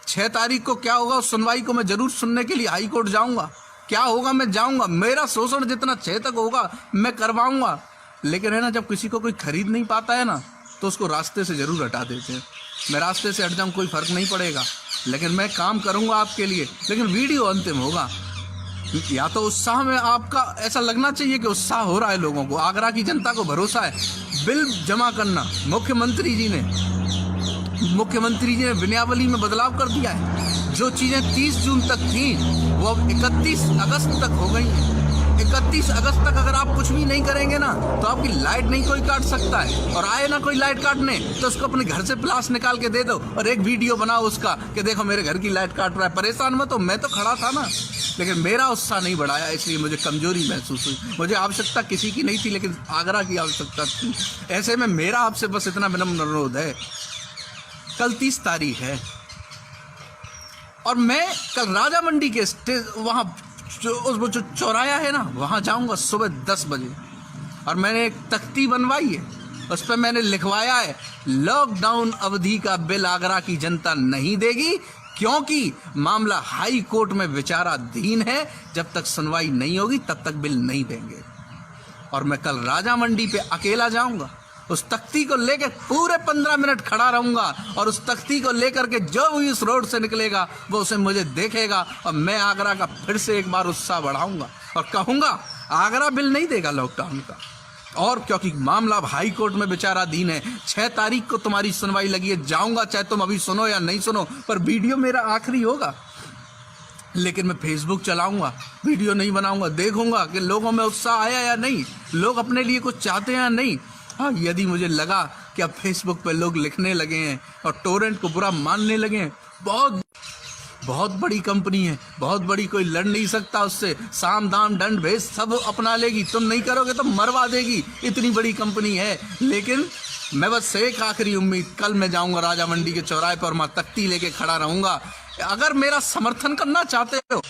A: 6 तारीख को क्या होगा उस सुनवाई को मैं जरूर सुनने के लिए हाई कोर्ट जाऊंगा। क्या होगा मैं जाऊंगा, मेरा शोषण जितना 6 तक होगा मैं करवाऊंगा। लेकिन है ना, जब किसी को कोई खरीद नहीं पाता है ना, तो उसको रास्ते से जरूर हटा देते हैं। मैं रास्ते से हट जाऊं, कोई फर्क नहीं पड़ेगा, लेकिन मैं काम करूंगा आपके लिए। लेकिन वीडियो अंतिम होगा। या तो उत्साह में आपका ऐसा लगना चाहिए कि उत्साह हो रहा है लोगों को, आगरा की जनता को भरोसा है। बिल जमा करना, मुख्यमंत्री जी ने विनयावली में बदलाव कर दिया है। जो चीजें 30 जून तक थी वो अब 31 अगस्त तक हो गई हैं। 31 अगस्त तक अगर आप कुछ भी नहीं करेंगे ना, तो आपकी लाइट नहीं कोई काट सकता है। और आए ना कोई लाइट काटने, तो उसको अपने घर से प्लास निकाल के दे दो और एक वीडियो बनाओ उसका कि देखो मेरे घर की लाइट काट रहा है। परेशान मत हो, मैं तो खड़ा था ना, लेकिन मेरा उत्साह नहीं बढ़ाया, इसलिए मुझे कमजोरी महसूस हुई। मुझे आवश्यकता किसी की नहीं थी, लेकिन आगरा की आवश्यकता थी। ऐसे में मेरा आपसे बस इतना विनम्र अनुरोध है, कल 30 तारीख है और मैं कल राजा मंडी के वहां जो चौराया है ना, वहां जाऊंगा सुबह 10 बजे। और मैंने एक तख्ती बनवाई है, उस पर मैंने लिखवाया है, लॉकडाउन अवधि का बिल आगरा की जनता नहीं देगी, क्योंकि मामला हाई कोर्ट में विचाराधीन है। जब तक सुनवाई नहीं होगी तब तक बिल नहीं देंगे। और मैं कल राजा मंडी पे अकेला जाऊंगा, उस तख्ती को लेकर पूरे 15 मिनट खड़ा रहूंगा, और उस तख्ती को लेकर के जो भी इस रोड से निकलेगा वो उसे मुझे देखेगा, और मैं आगरा का फिर से एक बार उत्साह बढ़ाऊंगा और कहूंगा आगरा बिल नहीं देगा लॉकडाउन का। और क्योंकि मामला अब हाई कोर्ट में विचाराधीन है, 6 तारीख को तुम्हारी सुनवाई लगी है, जाऊंगा चाहे तुम अभी सुनो या नहीं सुनो, पर वीडियो मेरा आखिरी होगा। लेकिन मैं फेसबुक चलाऊंगा, वीडियो नहीं बनाऊंगा, देखूंगा कि लोगों में उत्साह आया या नहीं, लोग अपने लिए कुछ चाहते हैं या नहीं। हाँ, यदि मुझे लगा कि अब फेसबुक पे लोग लिखने लगे हैं और टोरेंट को बुरा मानने लगे हैं, बहुत बहुत बड़ी कंपनी है, बहुत बड़ी, कोई लड़ नहीं सकता उससे, साम दाम दंड भेद सब अपना लेगी, तुम नहीं करोगे तो मरवा देगी, इतनी बड़ी कंपनी है। लेकिन मैं बस एक आखिरी उम्मीद, कल मैं जाऊंगा राजा मंडी के चौराहे पर, मैं तख्ती लेके खड़ा रहूंगा। अगर मेरा समर्थन करना चाहते हो,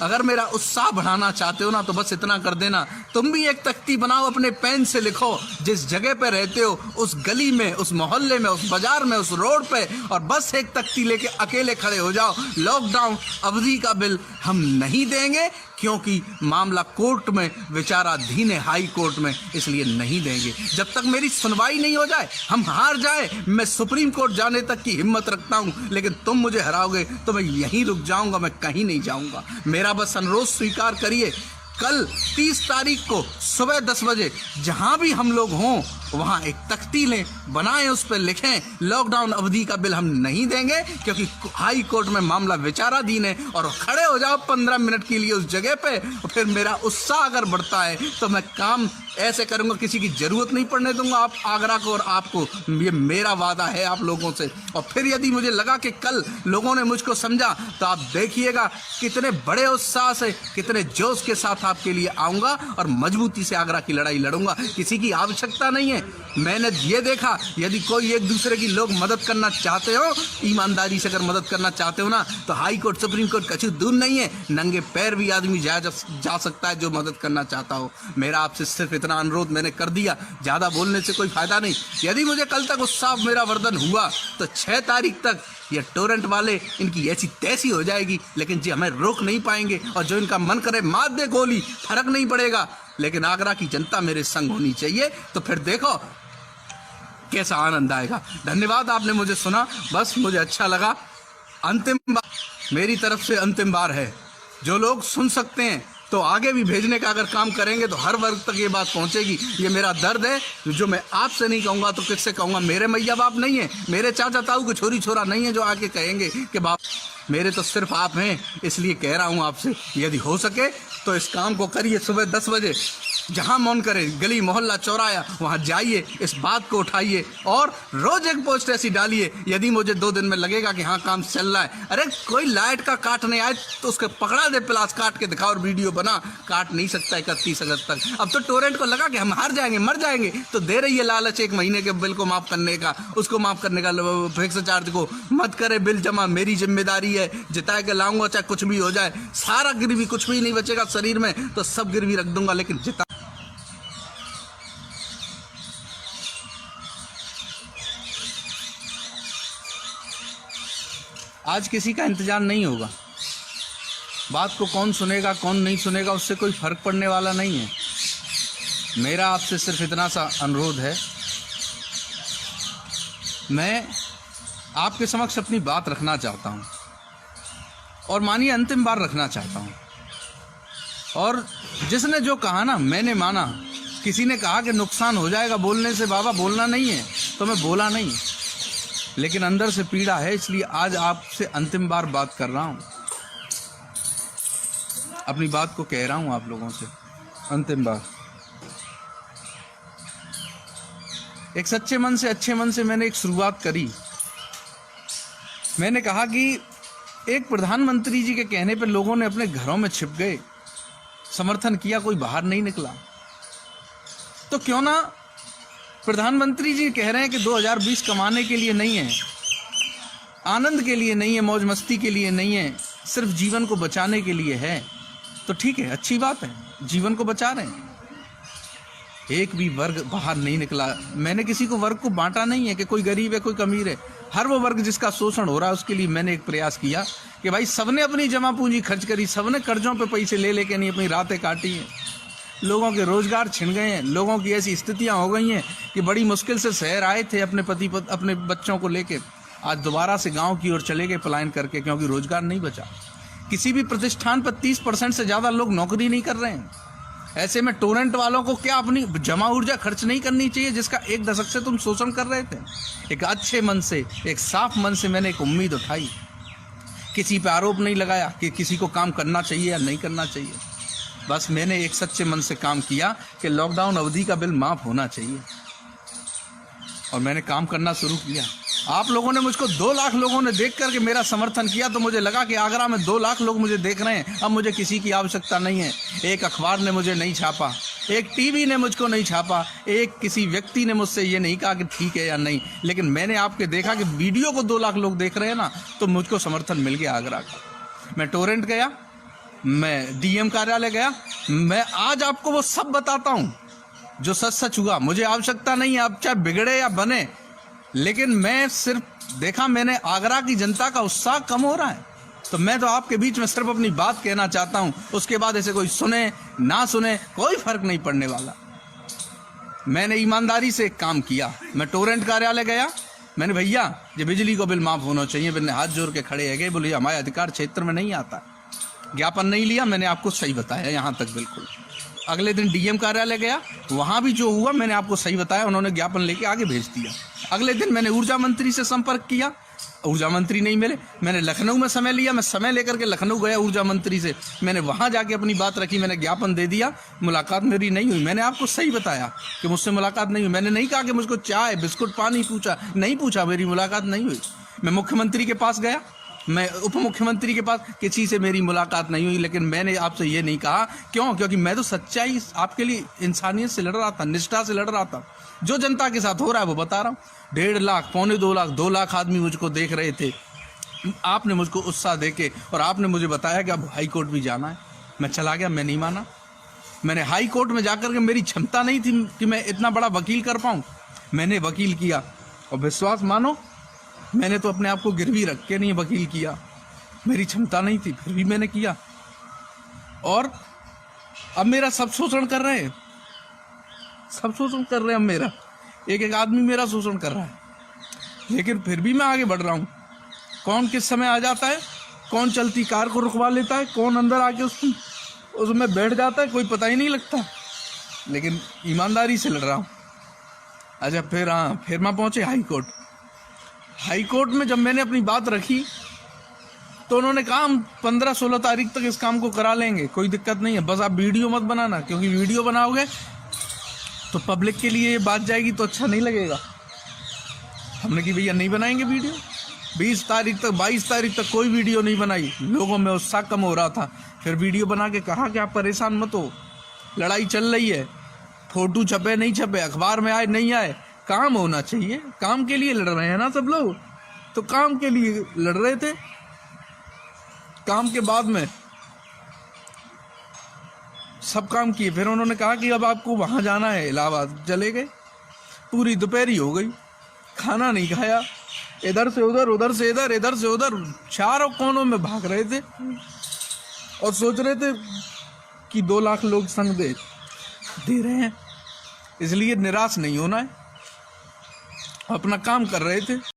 A: अगर मेरा उत्साह बढ़ाना चाहते हो ना, तो बस इतना कर देना, तुम भी एक तख्ती बनाओ, अपने पेन से लिखो, जिस जगह पे रहते हो उस गली में, उस मोहल्ले में, उस बाजार में, उस रोड पे, और बस एक तख्ती लेके अकेले खड़े हो जाओ, लॉकडाउन अवधि का बिल हम नहीं देंगे, क्योंकि मामला कोर्ट में विचाराधीन है, हाई कोर्ट में, इसलिए नहीं देंगे। जब तक मेरी सुनवाई नहीं हो जाए, हम हार जाए, मैं सुप्रीम कोर्ट जाने तक की हिम्मत रखता हूं, लेकिन तुम मुझे हराओगे तो मैं यहीं रुक जाऊंगा, मैं कहीं नहीं जाऊंगा। मेरा बस अनुरोध स्वीकार करिए, कल 30 तारीख को सुबह 10 बजे जहां भी हम लोग हों वहां एक तख्ती लें, बनाएं, उस पर लिखें लॉकडाउन अवधि का बिल हम नहीं देंगे, क्योंकि हाई कोर्ट में मामला विचाराधीन है, और खड़े हो जाओ 15 मिनट के लिए उस जगह पे। और फिर मेरा उत्साह अगर बढ़ता है तो मैं काम ऐसे करूंगा, किसी की जरूरत नहीं पड़ने दूंगा आप आगरा को और आपको, ये मेरा वादा है आप लोगों से। और फिर यदि मुझे लगा कि कल लोगों ने मुझको समझा, तो आप देखिएगा कितने बड़े उत्साह से, कितने जोश के साथ आपके लिए आऊंगा और मजबूती से आगरा की लड़ाई लड़ूंगा। किसी की आवश्यकता नहीं है। मैंने ये देखा, यदि कोई एक दूसरे की लोग मदद करना चाहते हो, ईमानदारी से अगर मदद करना चाहते हो ना, तो हाई कोर्ट सुप्रीम कोर्ट कछु दूर नहीं है, नंगे पैर भी आदमी जा सकता है जो मदद करना चाहता हो। मेरा आपसे सिर्फ इतना अनुरोध मैंने कर दिया, ज्यादा बोलने से कोई फायदा नहीं। यदि मुझे कल तक उत्साह मेरा वर्धन हुआ तो 6 तारीख तक ये टोरेंट वाले, इनकी ऐसी तैसी हो जाएगी, लेकिन जी हमें रोक नहीं पाएंगे, और जो इनका मन करे मार दे गोली, फर्क नहीं पड़ेगा, लेकिन आगरा की जनता मेरे संग होनी चाहिए। तो फिर देखो कैसा आनंद आएगा। धन्यवाद, आपने मुझे सुना, बस मुझे अच्छा लगा। अंतिम बार, मेरी तरफ से अंतिम बार है, जो लोग सुन सकते हैं तो आगे भी भेजने का अगर काम करेंगे तो हर वर्ग तक ये बात पहुंचेगी। ये मेरा दर्द है, जो मैं आपसे नहीं कहूँगा तो किससे कहूँगा। मेरे मैया बाप नहीं है, मेरे चाचा ताऊ के छोरी छोरा नहीं है जो आके कहेंगे कि बाप, मेरे तो सिर्फ आप हैं, इसलिए कह रहा हूँ आपसे, यदि हो सके तो इस काम को करिए। सुबह 10 बजे जहां मन करे, गली मोहल्ला चौराया, वहां जाइए, इस बात को उठाइए और रोज एक पोस्ट ऐसी डालिए। यदि मुझे 2 दिन में लगेगा कि हाँ काम चल रहा है, अरे कोई लाइट का काटने आए तो उसके पकड़ा दे, प्लास काट के दिखा और वीडियो बना। काट नहीं सकता 31 अगस्त तक। अब तो टोरेंट को लगा कि हम हार जाएंगे, मर जाएंगे, तो दे रही है लालच 1 महीने के बिल को माफ करने का, उसको माफ करने का, फिक्स चार्ज को मत करे बिल जमा, मेरी जिम्मेदारी है, जिता के लाऊंगा चाहे कुछ भी हो जाए, सारा गिरवी, कुछ भी नहीं बचेगा शरीर में तो सब गिरवी रख दूंगा, लेकिन जिता। आज किसी का इंतजार नहीं होगा, बात को कौन सुनेगा कौन नहीं सुनेगा उससे कोई फर्क पड़ने वाला नहीं है। मेरा आपसे सिर्फ इतना सा अनुरोध है, मैं आपके समक्ष अपनी बात रखना चाहता हूं, और मानिए अंतिम बार रखना चाहता हूं। और जिसने जो कहा ना, मैंने माना। किसी ने कहा कि नुकसान हो जाएगा बोलने से, बाबा बोलना नहीं है, तो मैं बोला नहीं, लेकिन अंदर से पीड़ा है, इसलिए आज आपसे अंतिम बार बात कर रहा हूं, अपनी बात को कह रहा हूं आप लोगों से अंतिम बार। एक सच्चे मन से, अच्छे मन से मैंने एक शुरुआत करी। मैंने कहा कि एक प्रधानमंत्री जी के कहने पर लोगों ने अपने घरों में छिप गए, समर्थन किया, कोई बाहर नहीं निकला। तो क्यों ना, प्रधानमंत्री जी कह रहे हैं कि 2020 कमाने के लिए नहीं है, आनंद के लिए नहीं है, मौज मस्ती के लिए नहीं है, सिर्फ जीवन को बचाने के लिए है, तो ठीक है, अच्छी बात है, जीवन को बचा रहे हैं। एक भी वर्ग बाहर नहीं निकला। मैंने किसी को वर्ग को बांटा नहीं है कि कोई गरीब है कोई अमीर है, हर वो वर्ग जिसका शोषण हो रहा है उसके लिए मैंने एक प्रयास किया कि भाई सबने अपनी जमा पूंजी खर्च करी, सबने कर्जों पे पैसे ले लेके नहीं अपनी रातें काटी हैं, लोगों के रोजगार छिन गए हैं, लोगों की ऐसी स्थितियां हो गई हैं कि बड़ी मुश्किल से शहर आए थे अपने बच्चों को लेके, आज दोबारा से गांव की ओर चले गए पलायन करके, क्योंकि रोजगार नहीं बचा। किसी भी प्रतिष्ठान पर 30% से ज़्यादा लोग नौकरी नहीं कर रहे हैं। ऐसे में टोरेंट वालों को क्या अपनी जमा ऊर्जा खर्च नहीं करनी चाहिए जिसका 1 दशक से तुम शोषण कर रहे थे? एक अच्छे मन से, एक साफ मन से मैंने एक उम्मीद उठाई, किसी पे आरोप नहीं लगाया कि किसी को काम करना चाहिए या नहीं करना चाहिए। बस मैंने एक सच्चे मन से काम किया कि लॉकडाउन अवधि का बिल माफ होना चाहिए, और मैंने काम करना शुरू किया। आप लोगों ने मुझको 2 लाख लोगों ने देख करके मेरा समर्थन किया, तो मुझे लगा कि आगरा में 2 लाख लोग मुझे देख रहे हैं, अब मुझे किसी की आवश्यकता नहीं है। एक अखबार ने मुझे नहीं छापा, एक टीवी ने मुझको नहीं छापा, एक किसी व्यक्ति ने मुझसे ये नहीं कहा कि ठीक है या नहीं, लेकिन मैंने आपके देखा कि वीडियो को 2 लाख लोग देख रहे हैं ना, तो मुझको समर्थन मिल गया आगरा का। मैं टोरेंट गया, मैं डीएम कार्यालय गया, मैं आज आपको वो सब बताता हूँ जो सच सच हुआ। मुझे आवश्यकता नहीं है आप चाहे बिगड़े या बने, लेकिन मैं सिर्फ देखा मैंने आगरा की जनता का उत्साह कम हो रहा है, तो मैं तो आपके बीच में सिर्फ अपनी बात कहना चाहता हूं। उसके बाद ऐसे कोई सुने ना सुने कोई फर्क नहीं पड़ने वाला। मैंने ईमानदारी से एक काम किया। मैं टोरेंट कार्यालय गया, मैंने भैया ये बिजली को बिल माफ होना चाहिए, मैंने हाथ जोड़ के खड़े है गए, बोले हमारे अधिकार क्षेत्र में नहीं आता। ज्ञापन नहीं लिया, मैंने आपको सही बताया यहाँ तक बिल्कुल। अगले दिन डीएम कार्यालय गया, वहां भी जो हुआ मैंने आपको सही बताया, उन्होंने ज्ञापन लेके आगे भेज दिया। अगले दिन मैंने ऊर्जा मंत्री से संपर्क किया, ऊर्जा मंत्री नहीं मिले। मैंने लखनऊ में समय लिया, मैं समय लेकर के लखनऊ गया ऊर्जा मंत्री से, मैंने वहां जाके अपनी बात रखी, मैंने ज्ञापन दे दिया, मुलाकात मेरी नहीं हुई। मैंने आपको सही बताया कि मुझसे मुलाकात नहीं हुई। मैंने नहीं कहा कि मुझको चाय बिस्कुट पानी पूछा, नहीं पूछा, मेरी मुलाकात नहीं हुई। मैं मुख्यमंत्री के पास गया, मैं उप मुख्यमंत्री के पास, किसी से मेरी मुलाकात नहीं हुई, लेकिन मैंने आपसे ये नहीं कहा। क्यों? क्योंकि मैं तो सच्चाई आपके लिए इंसानियत से लड़ रहा था, निष्ठा से लड़ रहा था। जो जनता के साथ हो रहा है वो बता रहा हूँ। 1.5 लाख, 2.25 लाख, 2 लाख आदमी मुझको देख रहे थे। आपने मुझको उत्साह देके और आपने मुझे बताया कि अब हाई कोर्ट भी जाना है। मैं चला गया, मैं नहीं माना। मैंने हाई कोर्ट में जाकर के, मेरी क्षमता नहीं थी कि मैं इतना बड़ा वकील कर पाऊँ, मैंने वकील किया। और विश्वास मानो, मैंने तो अपने आप को गिरवी रख के नहीं वकील किया, मेरी क्षमता नहीं थी, फिर भी मैंने किया। और अब मेरा सब शोषण कर रहे हैं, सब शोषण कर रहे हैं। अब मेरा एक एक आदमी मेरा शोषण कर रहा है, लेकिन फिर भी मैं आगे बढ़ रहा हूँ। कौन किस समय आ जाता है, कौन चलती कार को रुकवा लेता है, कौन अंदर आके उसमें बैठ जाता है, कोई पता ही नहीं लगता। लेकिन ईमानदारी से लड़ रहा हूँ। अच्छा, फिर मैं पहुंचे हाई कोर्ट। हाई कोर्ट में जब मैंने अपनी बात रखी तो उन्होंने कहा हम 15-16 तारीख तक इस काम को करा लेंगे, कोई दिक्कत नहीं है, बस आप वीडियो मत बनाना, क्योंकि वीडियो बनाओगे तो पब्लिक के लिए ये बात जाएगी तो अच्छा नहीं लगेगा। हमने कि भैया नहीं बनाएंगे वीडियो। 20 तारीख तक 22 तारीख तक कोई वीडियो नहीं बनाई। लोगों में उत्साह कम हो रहा था। फिर वीडियो बना के कहा कि आप परेशान मत हो, लड़ाई चल रही है, फोटो छपे नहीं छपे, अखबार में आए नहीं आए, काम होना चाहिए। काम के लिए लड़ रहे हैं ना सब लोग, तो काम के लिए लड़ रहे थे। काम के बाद में सब काम किए। फिर उन्होंने कहा कि अब आपको वहां जाना है, इलाहाबाद। चले गए, पूरी दोपहरी हो गई, खाना नहीं खाया, इधर से उधर, उधर से इधर, इधर से उधर, चारों कोनों में भाग रहे थे और सोच रहे थे कि 2 लाख लोग संग दे रहे हैं, इसलिए निराश नहीं होना है। अपना काम कर रहे थे।